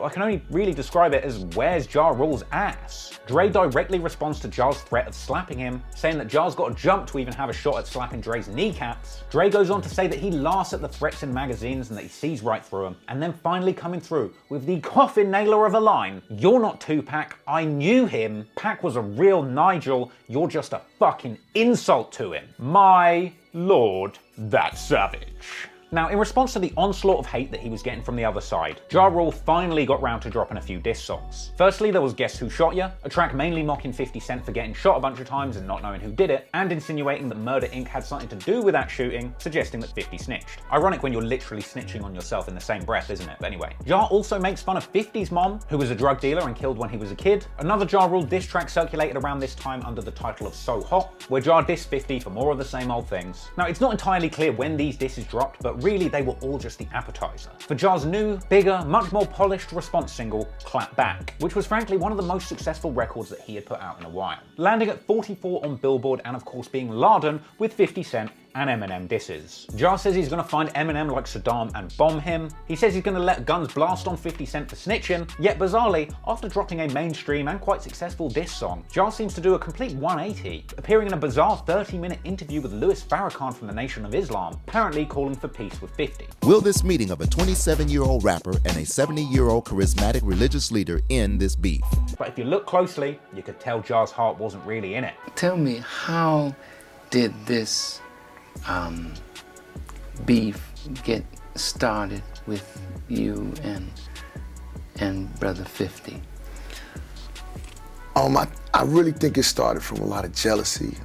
I can only really describe it as where's Ja Rule's ass. Dre directly responds to Ja's threat of slapping him, saying that Ja's got to jump to even have a shot at slapping Dre's kneecaps. Dre goes on to say that he laughs at the threats in magazines and that he sees right through them, and then finally coming through with the coffin nailer of a line, you're not Tupac, I knew him, Pac was a real Nigel, you're just a fucking insult to him. My lord, that's savage. Now, in response to the onslaught of hate that he was getting from the other side, Ja Rule finally got round to dropping a few diss songs. Firstly, there was Guess Who Shot Ya, a track mainly mocking 50 Cent for getting shot a bunch of times and not knowing who did it, and insinuating that Murder Inc. had something to do with that shooting, suggesting that 50 snitched. Ironic when you're literally snitching on yourself in the same breath, isn't it? But anyway, Ja also makes fun of 50's mom, who was a drug dealer and killed when he was a kid. Another Ja Rule diss track circulated around this time under the title of So Hot, where Ja dissed 50 for more of the same old things. Now, it's not entirely clear when these disses dropped, but but really they were all just the appetizer for Ja's new, bigger, much more polished response single, Clap Back, which was frankly one of the most successful records that he had put out in a while, landing at 44 on Billboard and of course being laden with 50 Cent and Eminem disses. Ja says he's gonna find Eminem like Saddam and bomb him. He says he's gonna let guns blast on 50 Cent for snitching, yet bizarrely, after dropping a mainstream and quite successful diss song, Ja seems to do a complete 180, appearing in a bizarre 30-minute interview with Louis Farrakhan from the Nation of Islam, apparently calling for peace with 50. Will this meeting of a 27-year-old rapper and a 70-year-old charismatic religious leader end this beef? But if you look closely, you could tell Ja's heart wasn't really in it. Tell me, how did this beef get started with you and Brother 50? I really think it started from a lot of jealousy,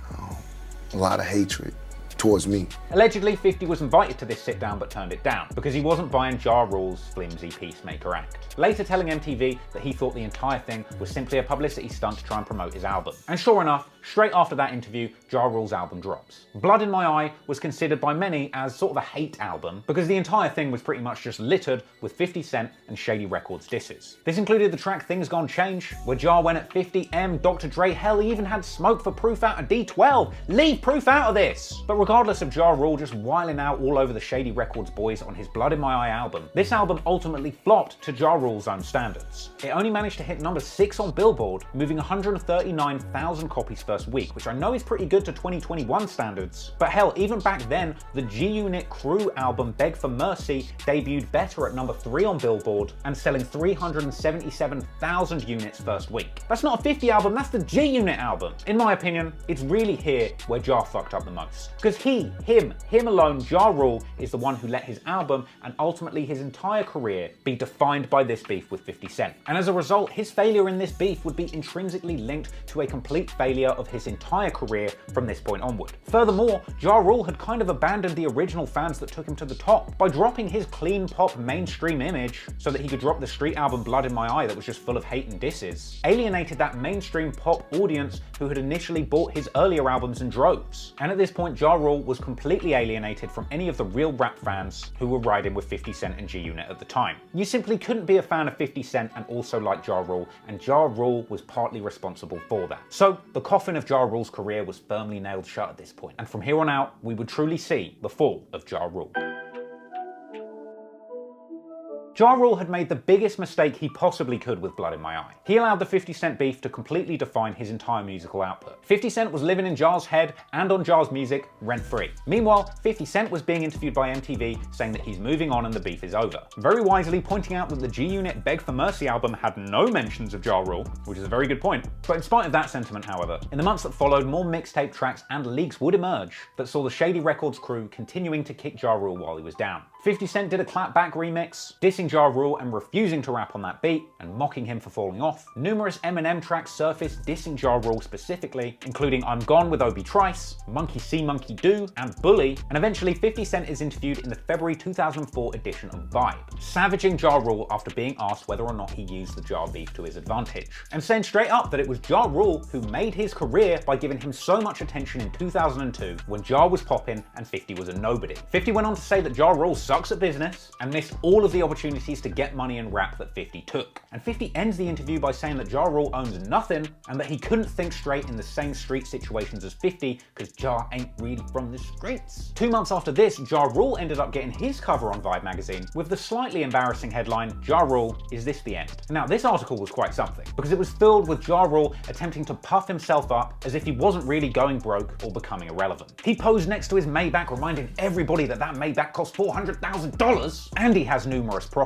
a lot of hatred towards me. Allegedly, 50 was invited to this sit-down but turned it down because he wasn't buying Ja Rule's flimsy peacemaker act, later telling MTV that he thought the entire thing was simply a publicity stunt to try and promote his album. And sure enough, straight after that interview, Ja Rule's album drops. Blood in My Eye was considered by many as sort of a hate album because the entire thing was pretty much just littered with 50 Cent and Shady Records disses. This included the track Things Gone Change, where Ja went at 50M, Dr. Dre, hell, he even had Smoke for Proof out of D12. Leave Proof out of this! But regardless of Ja Rule just whiling out all over the Shady Records boys on his Blood in My Eye album, this album ultimately flopped to Ja Rule's own standards. It only managed to hit number 6 on Billboard, moving 139,000 copies first week, which I know is pretty good to 2021 standards. But hell, even back then, the G-Unit Crew album Beg for Mercy debuted better at number 3 on Billboard and selling 377,000 units first week. That's not a 50 album, that's the G-Unit album. In my opinion, it's really here where Ja fucked up the most. Because him alone, Ja Rule, is the one who let his album and ultimately his entire career be defined by this beef with 50 Cent. And as a result, his failure in this beef would be intrinsically linked to a complete failure of his entire career from this point onward. Furthermore, Ja Rule had kind of abandoned the original fans that took him to the top by dropping his clean pop mainstream image so that he could drop the street album Blood in My Eye that was just full of hate and disses, alienated that mainstream pop audience who had initially bought his earlier albums in droves. And at this point, Ja Rule was completely alienated from any of the real rap fans who were riding with 50 Cent and G-Unit at the time. You simply couldn't be a fan of 50 Cent and also like Ja Rule, and Ja Rule was partly responsible for that. So the coffin of Ja Rule's career was firmly nailed shut at this point, and from here on out, we would truly see the fall of Ja Rule. Ja Rule had made the biggest mistake he possibly could with Blood in My Eye. He allowed the 50 Cent beef to completely define his entire musical output. 50 Cent was living in Ja's head and on Ja's music rent-free. Meanwhile, 50 Cent was being interviewed by MTV saying that he's moving on and the beef is over, very wisely pointing out that the G-Unit Beg for Mercy album had no mentions of Ja Rule, which is a very good point. But in spite of that sentiment, however, in the months that followed, more mixtape tracks and leaks would emerge that saw the Shady Records crew continuing to kick Ja Rule while he was down. 50 Cent did a Clap Back remix, dissing Ja Rule and refusing to rap on that beat and mocking him for falling off. Numerous Eminem tracks surfaced dissing Ja Rule specifically, including I'm Gone with Obi Trice, Monkey See Monkey Do, and Bully, and eventually 50 Cent is interviewed in the February 2004 edition of Vibe, savaging Ja Rule after being asked whether or not he used the Ja beef to his advantage, and saying straight up that it was Ja Rule who made his career by giving him so much attention in 2002 when Ja was popping and 50 was a nobody. 50 went on to say that Ja Rule sucks at business and missed all of the opportunities to get money in rap that 50 took. And 50 ends the interview by saying that Ja Rule owns nothing and that he couldn't think straight in the same street situations as 50 because Ja ain't really from the streets. 2 months after this, Ja Rule ended up getting his cover on Vibe magazine with the slightly embarrassing headline, Ja Rule, is this the end? Now this article was quite something because it was filled with Ja Rule attempting to puff himself up as if he wasn't really going broke or becoming irrelevant. He posed next to his Maybach reminding everybody that that Maybach cost $400,000 and he has numerous properties.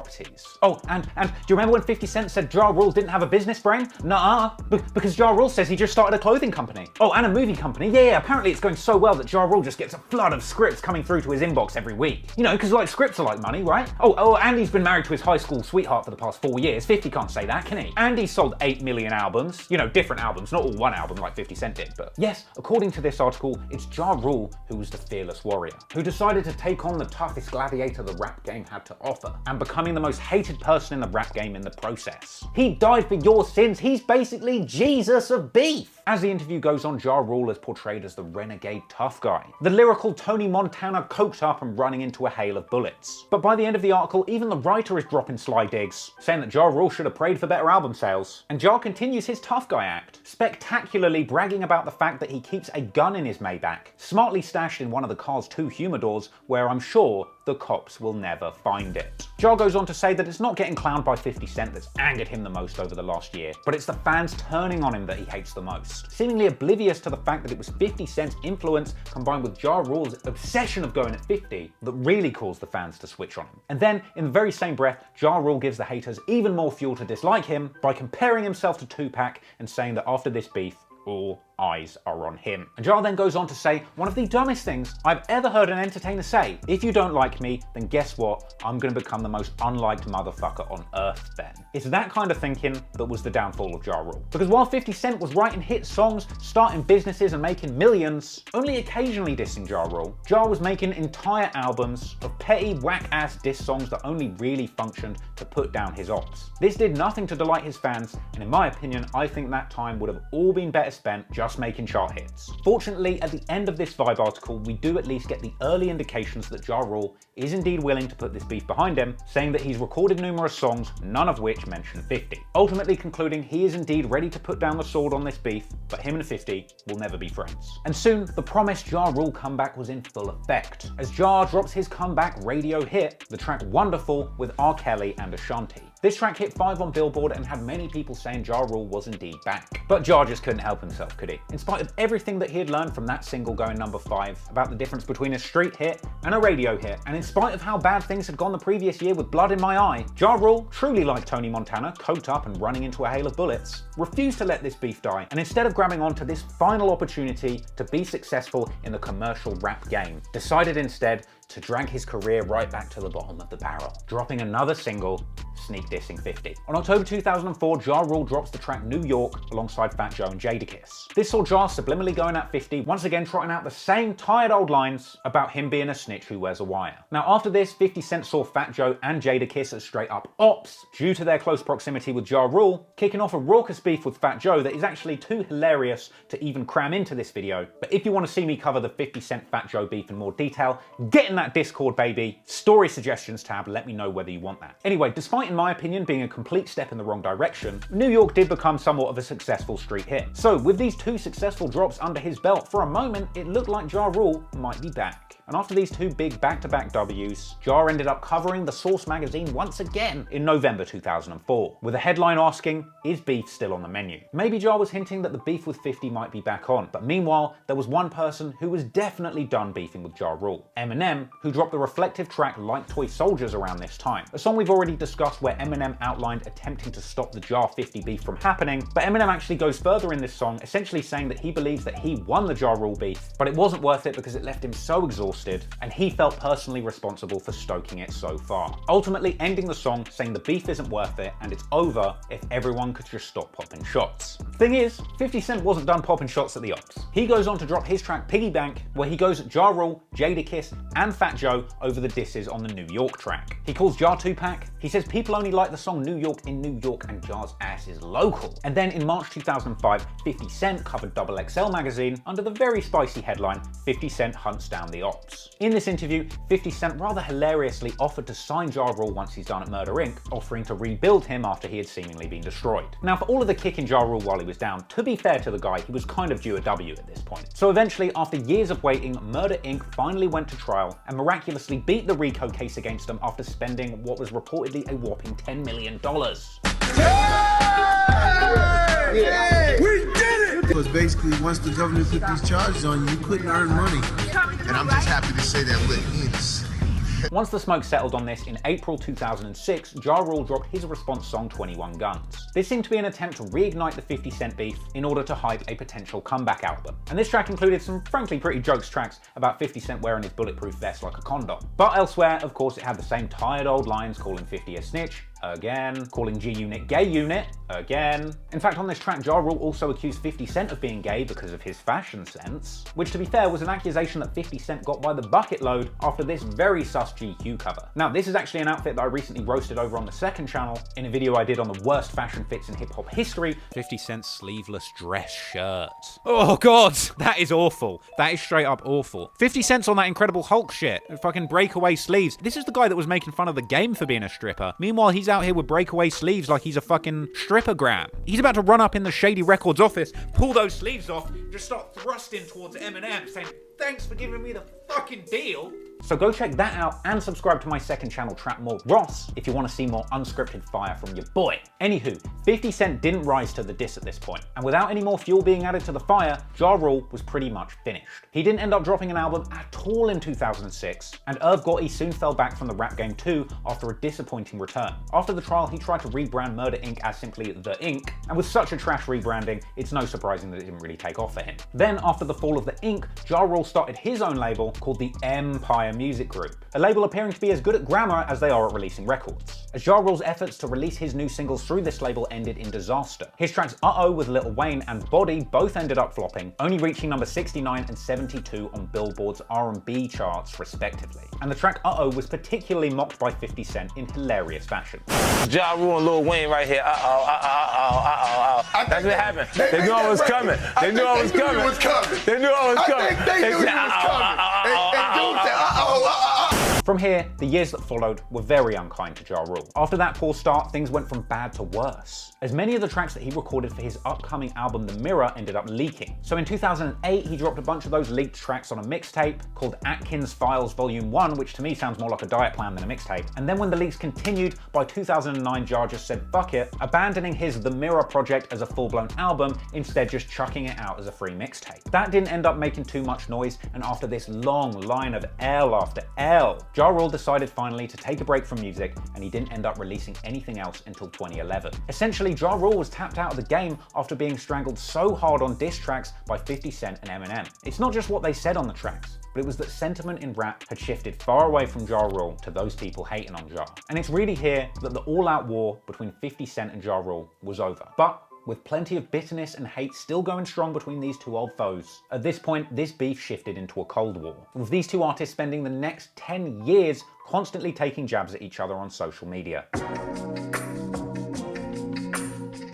Oh, and do you remember when 50 Cent said Ja Rule didn't have a business brain? Nuh-uh, because Ja Rule says he just started a clothing company. Oh, and a movie company. Yeah, apparently it's going so well that Ja Rule just gets a flood of scripts coming through to his inbox every week. You know, because like scripts are like money, right? Oh, and he's been married to his high school sweetheart for the past 4 years. 50 can't say that, can he? And he sold 8 million albums. You know, different albums, not all one album like 50 Cent did, but yes, according to this article, it's Ja Rule who was the fearless warrior, who decided to take on the toughest gladiator the rap game had to offer, and becoming the most hated person in the rap game in the process. He died for your sins. He's basically Jesus of beef. As the interview goes on, Ja Rule is portrayed as the renegade tough guy, the lyrical Tony Montana coked up and running into a hail of bullets. But by the end of the article, even the writer is dropping sly digs, saying that Ja Rule should have prayed for better album sales. And Ja continues his tough guy act, spectacularly bragging about the fact that he keeps a gun in his Maybach, smartly stashed in one of the car's 2 humidors, where I'm sure the cops will never find it. Ja goes on to say that it's not getting clowned by 50 Cent that's angered him the most over the last year, but it's the fans turning on him that he hates the most, seemingly oblivious to the fact that it was 50 Cent's influence combined with Ja Rule's obsession of going at 50 that really caused the fans to switch on him. And then, in the very same breath, Ja Rule gives the haters even more fuel to dislike him by comparing himself to Tupac and saying that after this beef, all eyes are on him. And Ja then goes on to say one of the dumbest things I've ever heard an entertainer say. If you don't like me, then guess what? I'm gonna become the most unliked motherfucker on earth then. It's that kind of thinking that was the downfall of Ja Rule. Because while 50 Cent was writing hit songs, starting businesses and making millions, only occasionally dissing Ja Rule, Ja was making entire albums of petty whack-ass diss songs that only really functioned to put down his ops. This did nothing to delight his fans, and in my opinion, I think that time would have all been better spent just making chart hits. Fortunately, at the end of this Vibe article, we do at least get the early indications that Ja Rule is indeed willing to put this beef behind him, saying that he's recorded numerous songs, none of which mention 50. Ultimately concluding he is indeed ready to put down the sword on this beef, but him and 50 will never be friends. And soon, the promised Ja Rule comeback was in full effect, as Ja drops his comeback radio hit, the track Wonderful with R. Kelly and Ashanti. This track hit 5 on Billboard and had many people saying Ja Rule was indeed back. But Ja just couldn't help himself, could he? In spite of everything that he had learned from that single going number 5, about the difference between a street hit and a radio hit, and in spite of how bad things had gone the previous year with Blood in My Eye, Ja Rule, truly like Tony Montana, coked up and running into a hail of bullets, refused to let this beef die, and instead of grabbing onto this final opportunity to be successful in the commercial rap game, decided instead to drag his career right back to the bottom of the barrel, dropping another single, sneak dissing 50. On October 2004, Ja Rule drops the track New York alongside Fat Joe and Jadakiss. This saw Ja subliminally going at 50, once again trotting out the same tired old lines about him being a snitch who wears a wire. Now after this, 50 Cent saw Fat Joe and Jadakiss as straight up ops, due to their close proximity with Ja Rule, kicking off a raucous beef with Fat Joe that is actually too hilarious to even cram into this video. But if you want to see me cover the 50 Cent Fat Joe beef in more detail, get in that Discord, baby. Story suggestions tab, let me know whether you want that. Anyway, despite in my opinion being a complete step in the wrong direction, New York did become somewhat of a successful street hit. So with these 2 successful drops under his belt, for a moment it looked like Ja Rule might be back. And after these 2 big back-to-back W's, Ja ended up covering the Source magazine once again in November 2004, with a headline asking, is beef still on the menu? Maybe Ja was hinting that the beef with 50 might be back on, but meanwhile, there was one person who was definitely done beefing with Ja Rule, Eminem, who dropped the reflective track Like Toy Soldiers around this time, a song we've already discussed where Eminem outlined attempting to stop the Ja 50 beef from happening, but Eminem actually goes further in this song, essentially saying that he believes that he won the Ja Rule beef, but it wasn't worth it because it left him so exhausted, and he felt personally responsible for stoking it so far, ultimately ending the song saying the beef isn't worth it and it's over if everyone could just stop popping shots. Thing is, 50 Cent wasn't done popping shots at the ops. He goes on to drop his track Piggy Bank, where he goes at Ja Rule, Jadakiss, and Fat Joe over the disses on the New York track. He calls Ja Tupac, he says people only like the song New York in New York and Ja's ass is local. And then in March 2005, 50 Cent covered XXL magazine under the very spicy headline, 50 Cent hunts down the ops. In this interview, 50 Cent rather hilariously offered to sign Ja Rule once he's done at Murder Inc., offering to rebuild him after he had seemingly been destroyed. Now for all of the kicking Ja Rule while he was down, to be fair to the guy, he was kind of due a W at this point. So eventually, after years of waiting, Murder Inc. finally went to trial and miraculously beat the RICO case against them after spending what was reportedly a whopping $10 million. Yeah. We did it! Because basically, once the government put these charges on you, you couldn't earn money. And I'm just happy to say that we're innocent. Once the smoke settled on this in April 2006, Ja Rule dropped his response song 21 Guns. This seemed to be an attempt to reignite the 50 Cent beef in order to hype a potential comeback album. And this track included some frankly pretty jokes tracks about 50 Cent wearing his bulletproof vest like a condom. But elsewhere, of course, it had the same tired old lines calling 50 a snitch, again, calling G-Unit gay unit, again. In fact, on this track, Ja Rule also accused 50 Cent of being gay because of his fashion sense, which to be fair was an accusation that 50 Cent got by the bucket load after this very sus GQ cover. Now, this is actually an outfit that I recently roasted over on the second channel in a video I did on the worst fashion fits in hip-hop history. 50 Cent's sleeveless dress shirt. Oh god, that is awful. That is straight up awful. 50 Cent's on that Incredible Hulk shit, fucking breakaway sleeves. This is the guy that was making fun of the game for being a stripper. Meanwhile, he's out here with breakaway sleeves like he's a fucking strippergram. He's about to run up in the Shady Records office, pull those sleeves off, just start thrusting towards Eminem, saying, "Thanks for giving me the fucking deal." So go check that out and subscribe to my second channel, Trap More Ross, if you want to see more unscripted fire from your boy. Anywho, 50 Cent didn't rise to the diss at this point, and without any more fuel being added to the fire, Ja Rule was pretty much finished. He didn't end up dropping an album at all in 2006, and Irv Gotti soon fell back from the rap game too after a disappointing return. After the trial, he tried to rebrand Murder Inc. as simply The Inc., and with such a trash rebranding, it's no surprising that it didn't really take off for him. Then, after the fall of The Inc., Ja Rule started his own label called the Empire Music Group, a label appearing to be as good at grammar as they are at releasing records. As Ja Rule's efforts to release his new singles through this label ended in disaster. His tracks Uh-Oh with Lil Wayne and Body both ended up flopping, only reaching number 69 and 72 on Billboard's R&B charts respectively. And the track Uh-Oh was particularly mocked by 50 Cent in hilarious fashion. Ja Rule and Lil Wayne right here. Uh-oh, uh-oh, uh-oh, uh-oh. That's what happened. They knew I was coming. They knew I was coming. They knew I was coming. They knew he was coming. From here, the years that followed were very unkind to Ja Rule. After that poor start, things went from bad to worse, as many of the tracks that he recorded for his upcoming album The Mirror ended up leaking. So in 2008, he dropped a bunch of those leaked tracks on a mixtape called Atkins Files Volume 1, which to me sounds more like a diet plan than a mixtape. And then when the leaks continued, by 2009, Ja just said fuck it, abandoning his The Mirror project as a full-blown album, instead just chucking it out as a free mixtape. That didn't end up making too much noise, and after this long line of L after L, Ja Rule decided finally to take a break from music, and he didn't end up releasing anything else until 2011. Essentially, Ja Rule was tapped out of the game after being strangled so hard on diss tracks by 50 Cent and Eminem. It's not just what they said on the tracks, but it was that sentiment in rap had shifted far away from Ja Rule to those people hating on Ja. And it's really here that the all-out war between 50 Cent and Ja Rule was over. But with plenty of bitterness and hate still going strong between these two old foes, at this point, this beef shifted into a Cold War, with these two artists spending the next 10 years constantly taking jabs at each other on social media.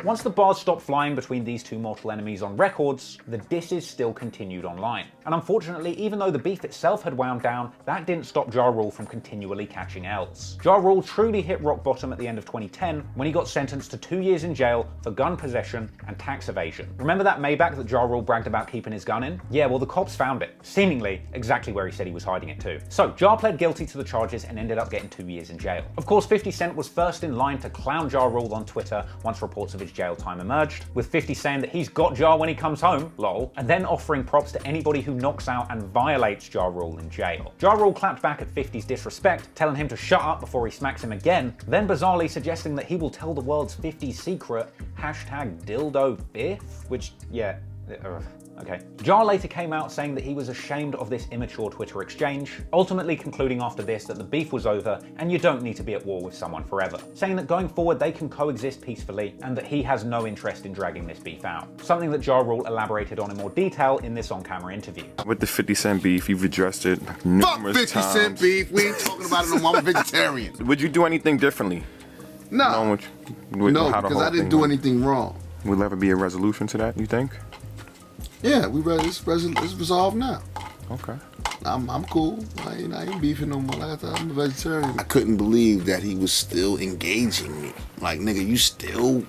Once the bars stopped flying between these two mortal enemies on records, the disses still continued online. And unfortunately, even though the beef itself had wound down, that didn't stop Ja Rule from continually catching L's. Ja Rule truly hit rock bottom at the end of 2010 when he got sentenced to 2 years in jail for gun possession and tax evasion. Remember that Maybach that Ja Rule bragged about keeping his gun in? Yeah, well the cops found it, seemingly exactly where he said he was hiding it too. So Ja pled guilty to the charges and ended up getting 2 years in jail. Of course, 50 Cent was first in line to clown Ja Rule on Twitter once reports of his jail time emerged, with 50 saying that he's got Ja when he comes home, lol, and then offering props to anybody who knocks out and violates Ja Rule in jail. Ja Rule clapped back at 50's disrespect, telling him to shut up before he smacks him again, then bizarrely suggesting that he will tell the world's 50's secret, #dildo5th, which, yeah, okay. Ja later came out saying that he was ashamed of this immature Twitter exchange, ultimately concluding after this that the beef was over and you don't need to be at war with someone forever, saying that going forward they can coexist peacefully and that he has no interest in dragging this beef out, something that Ja Rule elaborated on in more detail in this on-camera interview. With the 50 Cent beef, you've addressed it numerous times. Fuck 50 Cent beef, we ain't talking about it no more, I'm a vegetarian. Would you do anything differently? No, because I didn't do anything wrong. Will there ever be a resolution to that, you think? Yeah, it's resolved now. Okay. I'm cool. I ain't beefing no more. Like I said, I'm a vegetarian. I couldn't believe that he was still engaging me. Like, nigga, you still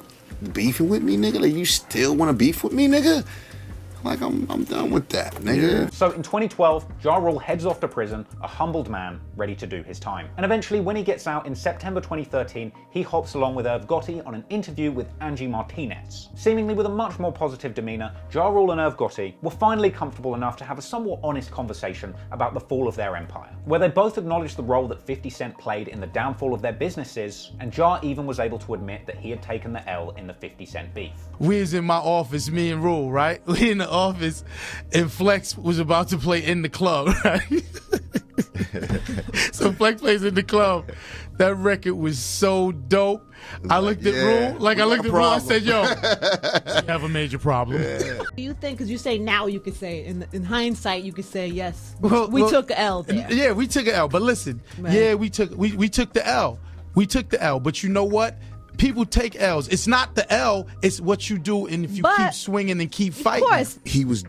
beefing with me, nigga? Like, you still want to beef with me, nigga? Like, I'm done with that, nigga. So in 2012, Ja Rule heads off to prison, a humbled man ready to do his time. And eventually, when he gets out in September 2013, he hops along with Irv Gotti on an interview with Angie Martinez. Seemingly with a much more positive demeanor, Ja Rule and Irv Gotti were finally comfortable enough to have a somewhat honest conversation about the fall of their empire, where they both acknowledged the role that 50 Cent played in the downfall of their businesses, and Ja even was able to admit that he had taken the L in the 50 Cent beef. We was in my office, me and Rule, right? We in the office, and Flex was about to play In the Club, right? So Flex plays in the club. That record was so dope. I looked at Rule, I said, yo, you have a major problem. Do you think, because you say now you could say, in hindsight, you could say, yes, Well, we took an L there. Yeah, we took an L. But listen, we took the L. We took the L. But you know what? People take L's. It's not the L, it's what you do, and if you keep swinging and keep fighting. Of course. He was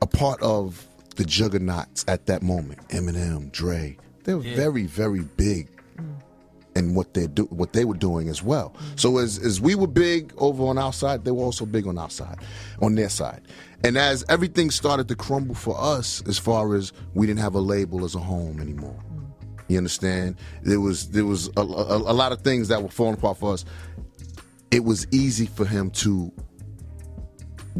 a part of the juggernauts at that moment. Eminem, Dre, they were very, very big in what they were doing as well. So as we were big over on our side, they were also big on our side, on their side. And as everything started to crumble for us, as far as we didn't have a label as a home anymore. You understand? There was a lot of things that were falling apart for us. It was easy for him to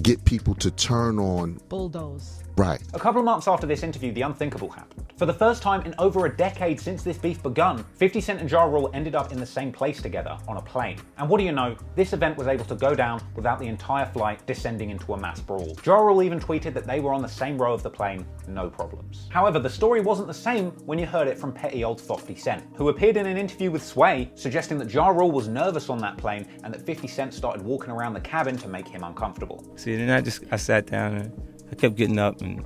get people to turn on. Bulldoze. Right. A couple of months after this interview, the unthinkable happened. For the first time in over a decade since this beef begun, 50 Cent and Ja Rule ended up in the same place together on a plane. And what do you know, this event was able to go down without the entire flight descending into a mass brawl. Ja Rule even tweeted that they were on the same row of the plane, no problems. However, the story wasn't the same when you heard it from petty old 50 Cent, who appeared in an interview with Sway, suggesting that Ja Rule was nervous on that plane and that 50 Cent started walking around the cabin to make him uncomfortable. See, then I sat down and I kept getting up and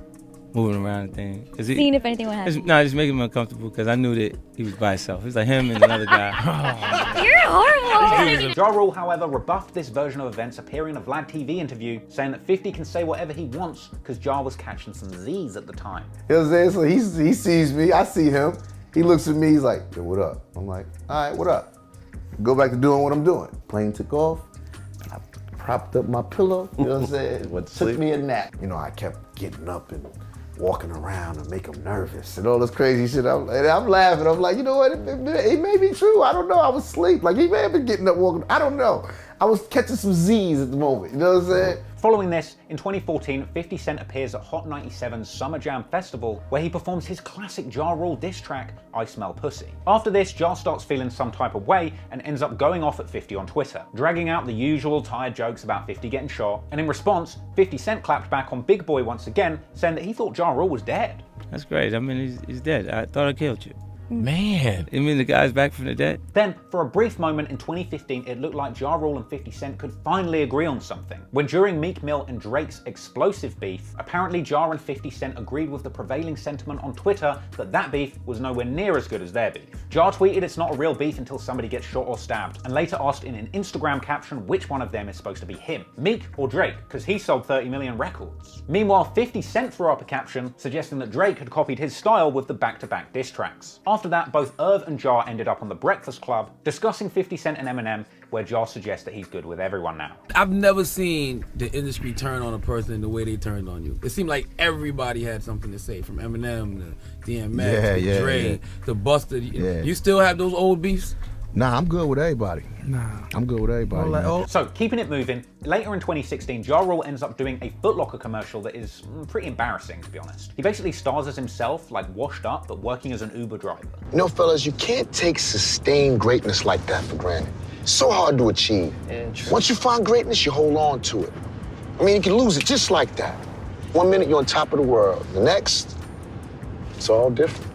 moving around and things. Seeing if anything would happen. No, just making him uncomfortable because I knew that he was by himself. It was like him and another guy. You're horrible. Ja Rule, however, rebuffed this version of events appearing in a Vlad TV interview, saying that 50 can say whatever he wants because Ja was catching some Z's at the time. You know what I'm saying? So he sees me, I see him. He looks at me, he's like, yo, what up? I'm like, all right, what up? Go back to doing what I'm doing. Plane took off. I propped up my pillow, you know what I'm saying? Took me a nap. You know, I kept getting up and walking around and make him nervous and all this crazy shit. I'm laughing. I'm like, you know what? It may be true. I don't know. I was asleep. Like, he may have been getting up walking. I don't know. I was catching some Z's at the moment. You know what I'm saying? Following this, in 2014, 50 Cent appears at Hot 97's Summer Jam Festival, where he performs his classic Ja Rule diss track, I Smell Pussy. After this, Ja starts feeling some type of way and ends up going off at 50 on Twitter, dragging out the usual tired jokes about 50 getting shot, and in response, 50 Cent clapped back on Big Boy once again, saying that he thought Ja Rule was dead. That's great. I mean, he's dead. I thought I killed you. Man. You mean the guy's back from the dead? Then, for a brief moment in 2015, it looked like Ja Rule and 50 Cent could finally agree on something. When during Meek Mill and Drake's explosive beef, apparently Ja and 50 Cent agreed with the prevailing sentiment on Twitter that that beef was nowhere near as good as their beef. Ja tweeted it's not a real beef until somebody gets shot or stabbed, and later asked in an Instagram caption which one of them is supposed to be him, Meek or Drake, because he sold 30 million records. Meanwhile, 50 Cent threw up a caption suggesting that Drake had copied his style with the back-to-back diss tracks. After that, both Irv and Ja ended up on The Breakfast Club, discussing 50 Cent and Eminem, where Ja suggests that he's good with everyone now. I've never seen the industry turn on a person the way they turned on you. It seemed like everybody had something to say, from Eminem to DMX to Dre to Busta. You still have those old beefs? Nah, I'm good with everybody. I'm good with everybody. So, keeping it moving, later in 2016, Ja Rule ends up doing a Foot Locker commercial that is pretty embarrassing, to be honest. He basically stars as himself, like washed up, but working as an Uber driver. You know, fellas, you can't take sustained greatness like that for granted. It's so hard to achieve. Once you find greatness, you hold on to it. I mean, you can lose it just like that. 1 minute, you're on top of the world. The next, it's all different.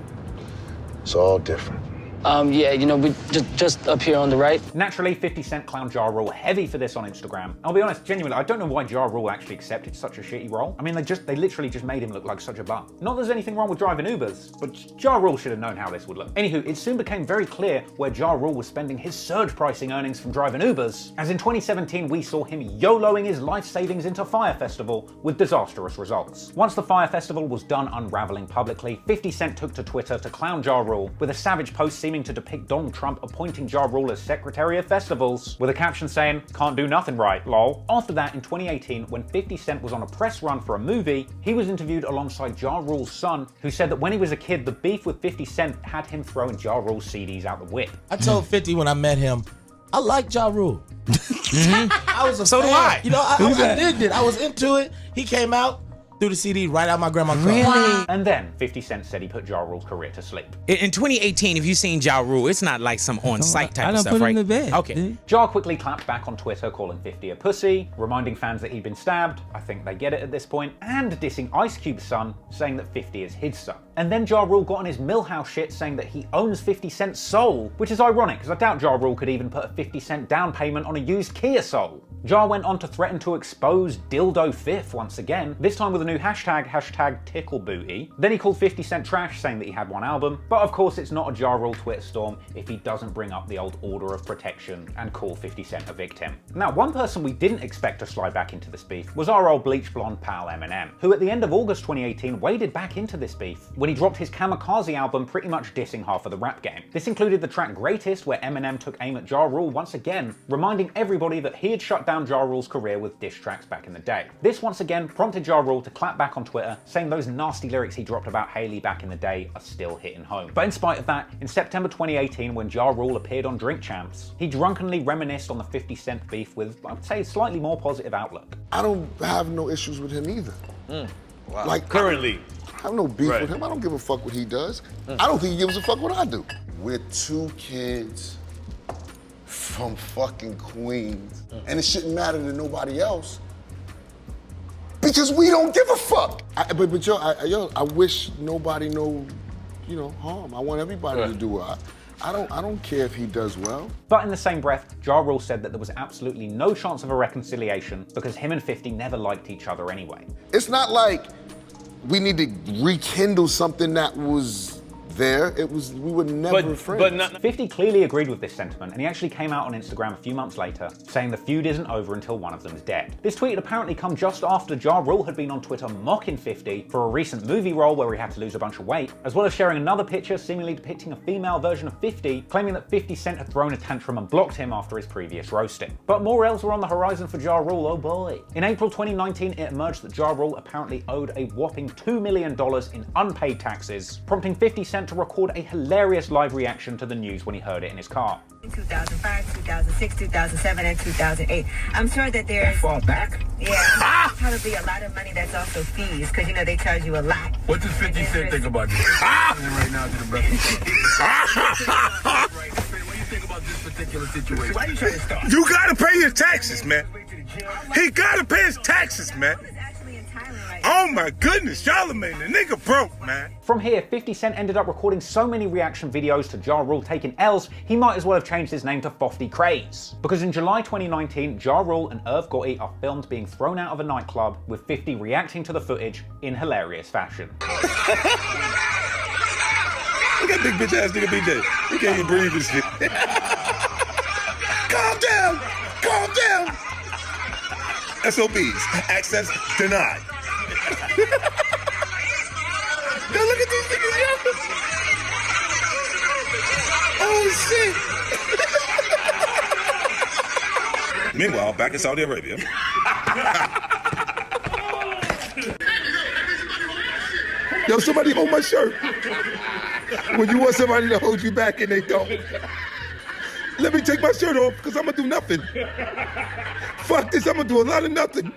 It's all different. Yeah, you know, we just up here on the right. Naturally, 50 Cent clowned Ja Rule heavy for this on Instagram. I'll be honest, genuinely, I don't know why Ja Rule actually accepted such a shitty role. I mean, they literally just made him look like such a bum. Not that there's anything wrong with driving Ubers, but Ja Rule should have known how this would look. Anywho, it soon became very clear where Ja Rule was spending his surge pricing earnings from driving Ubers, as in 2017 we saw him YOLOing his life savings into Fyre Festival with disastrous results. Once the Fyre Festival was done unraveling publicly, 50 Cent took to Twitter to clown Ja Rule, with a savage post seeming to depict Donald Trump appointing Ja Rule as Secretary of Festivals, with a caption saying, "Can't do nothing right, lol." After that, in 2018, when 50 Cent was on a press run for a movie, he was interviewed alongside Ja Rule's son, who said that when he was a kid, the beef with 50 Cent had him throwing Ja Rule's CDs out the whip. I told 50 when I met him, I like Ja Rule. I was a So fan. do I. You know, I Who's that? digged it. I was into it. He came out. threw the CD right out my grandma's car. Really? And then 50 Cent said he put Ja Rule's career to sleep. In 2018, if you've seen Ja Rule, it's not like some on-site type of stuff, right? Okay. Ja quickly clapped back on Twitter, calling 50 a pussy, reminding fans that he'd been stabbed, I think they get it at this point, and dissing Ice Cube's son, saying that 50 is his son. And then Ja Rule got on his Millhouse shit saying that he owns 50 Cent's soul, which is ironic because I doubt Ja Rule could even put a 50 Cent down payment on a used Kia Soul. Ja went on to threaten to expose Dildo Fifth once again, this time with a new hashtag, #TickleBooty. Then he called 50 Cent trash, saying that he had one album, but of course it's not a Ja Rule Twitter storm if he doesn't bring up the old order of protection and call 50 Cent a victim. Now, one person we didn't expect to slide back into this beef was our old bleach blonde pal Eminem, who at the end of August 2018 waded back into this beef when he dropped his Kamikaze album pretty much dissing half of the rap game. This included the track Greatest, where Eminem took aim at Ja Rule once again, reminding everybody that he had shut down Ja Rule's career with diss tracks back in the day. This once again prompted Ja Rule to clap back on Twitter, saying those nasty lyrics he dropped about Haley back in the day are still hitting home. But in spite of that, in September 2018, when Ja Rule appeared on Drink Champs, he drunkenly reminisced on the 50 Cent beef with, I would say, a slightly more positive outlook. I don't have no issues with him either. Wow. Like currently. I have no beef with him. I don't give a fuck what he does. I don't think he gives a fuck what I do. We're two kids from fucking Queens, and it shouldn't matter to nobody else because we don't give a fuck. But I wish nobody no, harm. I want everybody to do it. I don't care if he does well. But in the same breath, Ja Rule said that there was absolutely no chance of a reconciliation because him and 50 never liked each other anyway. It's not like we need to rekindle something that was there. We were never friends. 50 clearly agreed with this sentiment, and he actually came out on Instagram a few months later saying the feud isn't over until one of them is dead. This tweet had apparently come just after Ja Rule had been on Twitter mocking 50 for a recent movie role where he had to lose a bunch of weight, as well as sharing another picture seemingly depicting a female version of 50, claiming that 50 Cent had thrown a tantrum and blocked him after his previous roasting. But more L's were on the horizon for Ja Rule, oh boy. In April 2019, it emerged that Ja Rule apparently owed a whopping $2 million in unpaid taxes, prompting 50 Cent to record a hilarious live reaction to the news when he heard it in his car. 2005, 2006, 2007, and 2008. I'm sure that there's... Fall back? Yeah, probably a lot of money that's also fees, because, they charge you a lot. What does 50 Cent think about this? Right now to the rest of the What do you think about this particular situation? Why are you trying to start? You gotta pay your taxes, man. He gotta pay his taxes, man. Oh my goodness, Charlamagne, the nigga broke, man. From here, 50 Cent ended up recording so many reaction videos to Ja Rule taking L's, he might as well have changed his name to Fofty Craze. Because in July 2019, Ja Rule and Irv Gotti are filmed being thrown out of a nightclub, with 50 reacting to the footage in hilarious fashion. Look at big bitch ass nigga BJ. He can't even breathe and shit. Calm down! Calm down! SOBs, access denied. Yo, look at these niggas, yo. Oh, shit. Meanwhile, back in Saudi Arabia. Yo, somebody hold my shirt. When you want somebody to hold you back and they don't. Let me take my shirt off, because I'm going to do nothing. Fuck this, I'm going to do a lot of nothing.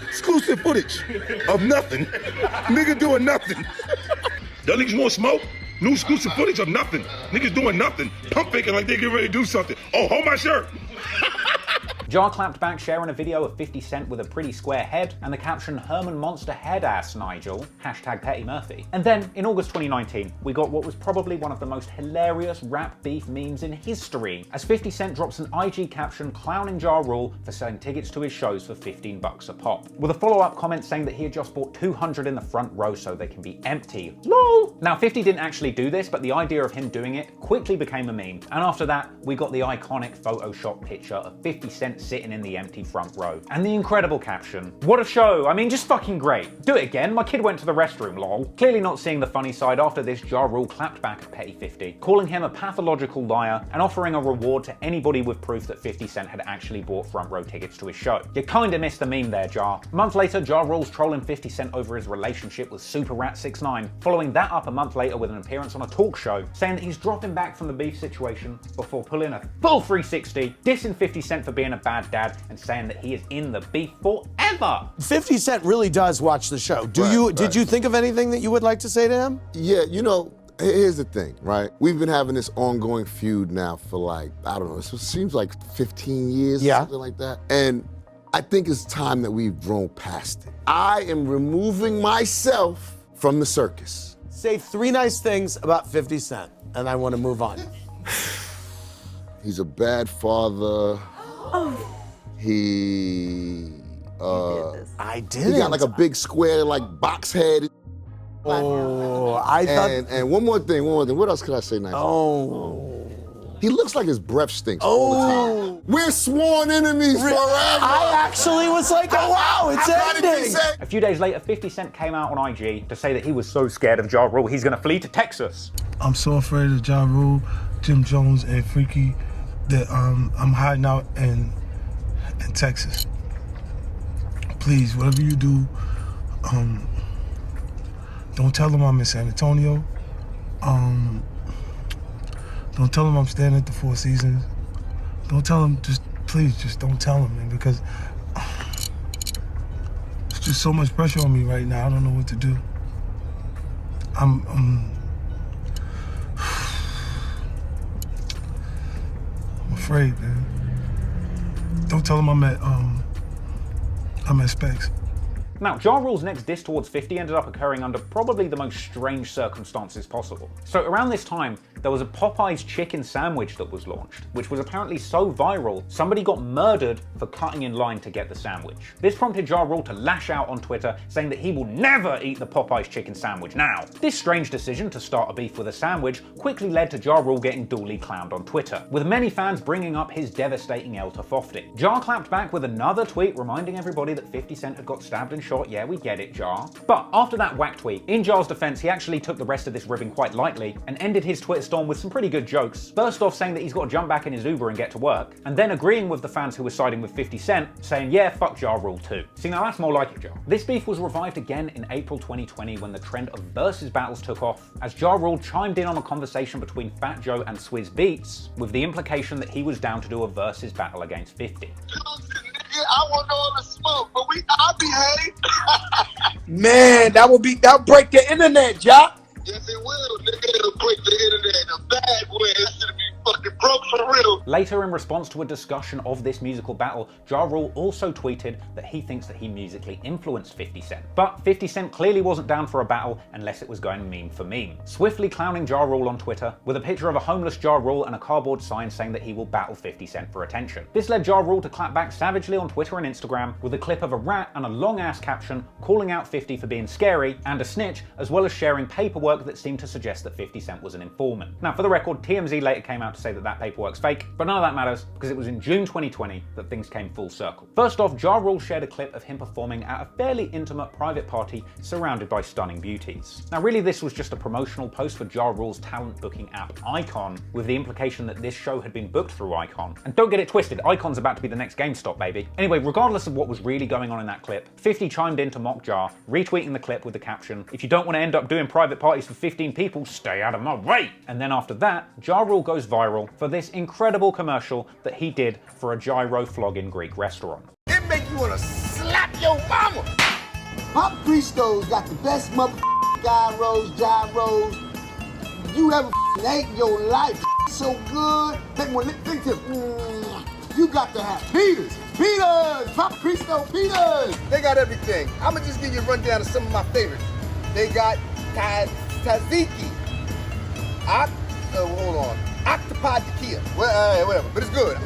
Exclusive footage of nothing. Nigga doing nothing. Y'all niggas want smoke? New exclusive footage of nothing. Niggas doing nothing. Pump faking like they get ready to do something. Oh, hold my shirt. Ja clapped back, sharing a video of 50 Cent with a pretty square head and the caption "Herman Monster Head Ass Nigel," #Petty Murphy. And then, in August 2019, we got what was probably one of the most hilarious rap beef memes in history, as 50 Cent drops an IG caption clowning Ja Rule for selling tickets to his shows for $15 a pop, with a follow-up comment saying that he had just bought 200 in the front row so they can be empty. LOL! Now, 50 didn't actually do this, but the idea of him doing it quickly became a meme, and after that, we got the iconic Photoshop picture of 50 Cent sitting in the empty front row. And the incredible caption, "What a show, I mean, just fucking great. Do it again, my kid went to the restroom, lol." Clearly not seeing the funny side, after this, Ja Rule clapped back at Petty 50, calling him a pathological liar and offering a reward to anybody with proof that 50 Cent had actually bought front row tickets to his show. You kinda missed the meme there, Ja. A month later, Ja Rule's trolling 50 Cent over his relationship with Super Rat 6ix9ine, following that up a month later with an appearance on a talk show, saying that he's dropping back from the beef situation before pulling a full 360, dissing 50 Cent for being a bad dad and saying that he is in the beef forever. 50 Cent really does watch the show. Did you think of anything that you would like to say to him? Yeah, you know, here's the thing, right? We've been having this ongoing feud now for like, I don't know, it seems like 15 years or something like that. And I think it's time that we've grown past it. I am removing myself from the circus. Say 3 nice things about 50 Cent, and I want to move on. He's a bad father. I did. He got like a big square, like box head. Oh, I thought. And one more thing. What else could I say nice? He looks like his breath stinks all the time. We're sworn enemies forever. I actually was like, oh wow, it's ending. A few days later, 50 Cent came out on IG to say that he was so scared of Ja Rule, he's gonna flee to Texas. I'm so afraid of Ja Rule, Jim Jones, and Freaky that I'm hiding out in Texas. Please, whatever you do, don't tell them I'm in San Antonio. Don't tell them I'm staying at the Four Seasons. Don't tell them, please, don't tell them, man, because there's just so much pressure on me right now. I don't know what to do. I'm afraid, man. Don't tell them I'm at Specs. Now, Ja Rule's next diss towards 50 ended up occurring under probably the most strange circumstances possible. So around this time, there was a Popeyes chicken sandwich that was launched, which was apparently so viral, somebody got murdered for cutting in line to get the sandwich. This prompted Ja Rule to lash out on Twitter, saying that he will never eat the Popeyes chicken sandwich now. This strange decision to start a beef with a sandwich quickly led to Ja Rule getting duly clowned on Twitter, with many fans bringing up his devastating L to 50. Ja clapped back with another tweet reminding everybody that 50 Cent had got stabbed and shot. Yeah, we get it, Ja. But after that whack tweet, in Ja's defense, he actually took the rest of this ribbing quite lightly and ended his Twitter storm with some pretty good jokes. First off, saying that he's got to jump back in his Uber and get to work, and then agreeing with the fans who were siding with 50 Cent, saying, yeah, fuck Ja Rule too. See, now that's more like it, Ja. This beef was revived again in April 2020 when the trend of versus battles took off, as Ja Rule chimed in on a conversation between Fat Joe and Swizz Beatz, with the implication that he was down to do a versus battle against 50. I want all the smoke, but I'll behave. Man, that'll break the internet, Ja. Yes, it will, nigga. It'll break the internet in a bad way. It's gonna be fucking broke for real. Later, in response to a discussion of this musical battle, Ja Rule also tweeted that he thinks that he musically influenced 50 Cent. But 50 Cent clearly wasn't down for a battle unless it was going meme for meme, swiftly clowning Ja Rule on Twitter with a picture of a homeless Ja Rule and a cardboard sign saying that he will battle 50 Cent for attention. This led Ja Rule to clap back savagely on Twitter and Instagram with a clip of a rat and a long-ass caption calling out 50 for being scary and a snitch, as well as sharing paperwork that seemed to suggest that 50 Cent was an informant. Now, for the record, TMZ later came out to say that that paperwork's fake, but none of that matters because it was in June 2020 that things came full circle. First off, Ja Rule shared a clip of him performing at a fairly intimate private party surrounded by stunning beauties. Now, really, this was just a promotional post for Ja Rule's talent booking app Icon, with the implication that this show had been booked through Icon. And don't get it twisted, Icon's about to be the next GameStop, baby. Anyway, regardless of what was really going on in that clip, 50 chimed in to mock Ja, retweeting the clip with the caption, "If you don't want to end up doing private parties for 15 people, stay out of my way." And then after that, Ja Rule goes viral for this incredible commercial that he did for a gyro flogging Greek restaurant. It make you wanna slap your mama. Pop Christo's got the best gyros you ever ate in your life. So good. Make one think to you got to have Peters, Pop Christo Peters. They got everything. I'ma just give you a rundown of some of my favorites. They got tzatziki. Hold on. Octopi tequila. Well, whatever, but it's good.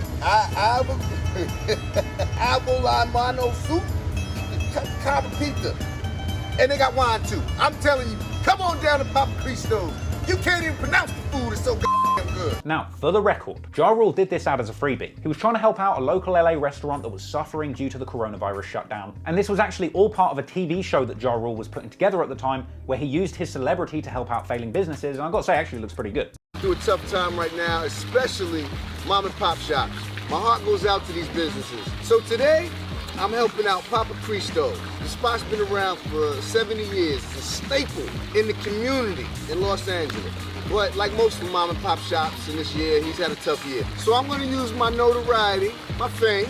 Abolano soup. Copper pizza. And they got wine too. I'm telling you, come on down to Papa Christo's. You can't even pronounce the food, it's so goddamn good. Now, for the record, Ja Rule did this ad as a freebie. He was trying to help out a local LA restaurant that was suffering due to the coronavirus shutdown. And this was actually all part of a TV show that Ja Rule was putting together at the time, where he used his celebrity to help out failing businesses, and I've got to say, it actually looks pretty good. Through a tough time right now, especially mom and pop shops. My heart goes out to these businesses. So today, I'm helping out Papa Christo's. The spot's been around for 70 years. It's a staple in the community in Los Angeles. But like most of mom and pop shops in this year, he's had a tough year. So I'm gonna use my notoriety, my fame,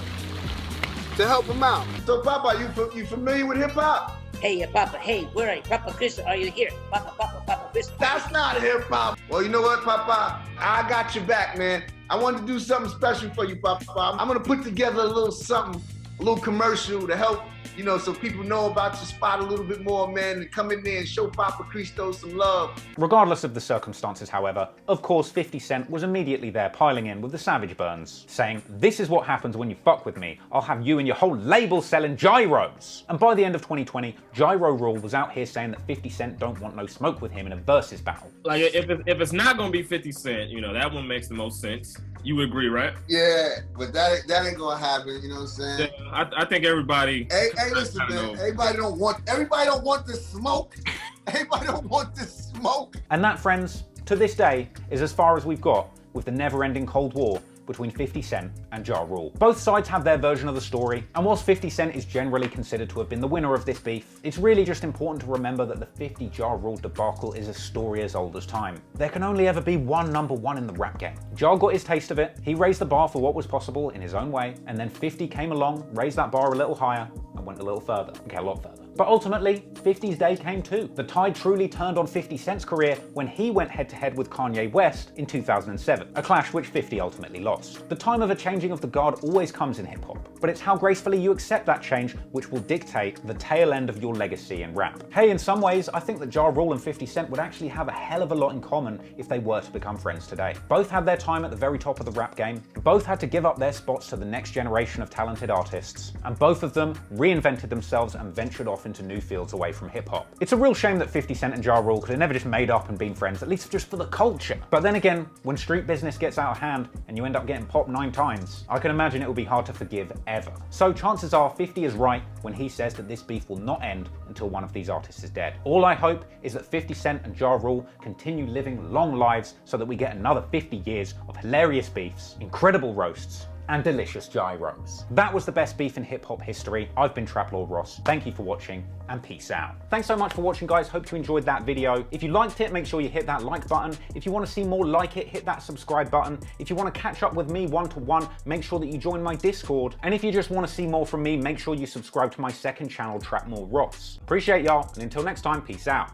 to help him out. So, Papa, you familiar with hip hop? Hey, Papa, hey, where are you? Papa Chris, are you here? Papa Chris. That's not hip hop. Well, you know what, Papa? I got your back, man. I wanted to do something special for you, Papa. I'm gonna put together a little something, a little commercial to help, you know, so people know about your spot a little bit more, man, and come in there and show Papa Cristo some love. Regardless of the circumstances, however, of course 50 Cent was immediately there piling in with the savage burns, saying, "This is what happens when you fuck with me. I'll have you and your whole label selling gyros." And by the end of 2020, Gyro Rule was out here saying that 50 Cent don't want no smoke with him in a versus battle. Like, if it's not gonna be 50 Cent, you know, that one makes the most sense. You would agree, right? Yeah, but that ain't gonna happen, you know what I'm saying? Yeah, I think everybody... Hey, listen, man, everybody don't want this smoke. Everybody don't want this smoke. And that, friends, to this day, is as far as we've got with the never-ending Cold War between 50 Cent and Ja Rule. Both sides have their version of the story, and whilst 50 Cent is generally considered to have been the winner of this beef, it's really just important to remember that the 50 Ja Rule debacle is a story as old as time. There can only ever be one #1 in the rap game. Ja got his taste of it, he raised the bar for what was possible in his own way, and then 50 came along, raised that bar a little higher, and went a little further, okay, a lot further. But ultimately, 50's day came too. The tide truly turned on 50 Cent's career when he went head-to-head with Kanye West in 2007, a clash which 50 ultimately lost. The time of a changing of the guard always comes in hip-hop, but it's how gracefully you accept that change which will dictate the tail end of your legacy in rap. Hey, in some ways, I think that Ja Rule and 50 Cent would actually have a hell of a lot in common if they were to become friends today. Both had their time at the very top of the rap game, both had to give up their spots to the next generation of talented artists, and both of them reinvented themselves and ventured off into new fields away from hip-hop. It's a real shame that 50 Cent and Ja Rule could have never just made up and been friends, at least just for the culture. But then again, when street business gets out of hand and you end up getting popped 9 times, I can imagine it will be hard to forgive ever. So chances are 50 is right when he says that this beef will not end until one of these artists is dead. All I hope is that 50 Cent and Ja Rule continue living long lives so that we get another 50 years of hilarious beefs, incredible roasts, and delicious gyros. That was the best beef in hip-hop history. I've been Trap Lord Ross. Thank you for watching, and peace out. Thanks so much for watching, guys. Hope you enjoyed that video. If you liked it, make sure you hit that like button. If you want to see more like it, hit that subscribe button. If you want to catch up with me one-to-one, make sure that you join my Discord. And if you just want to see more from me, make sure you subscribe to my second channel, Trap More Ross. Appreciate y'all, and until next time, peace out.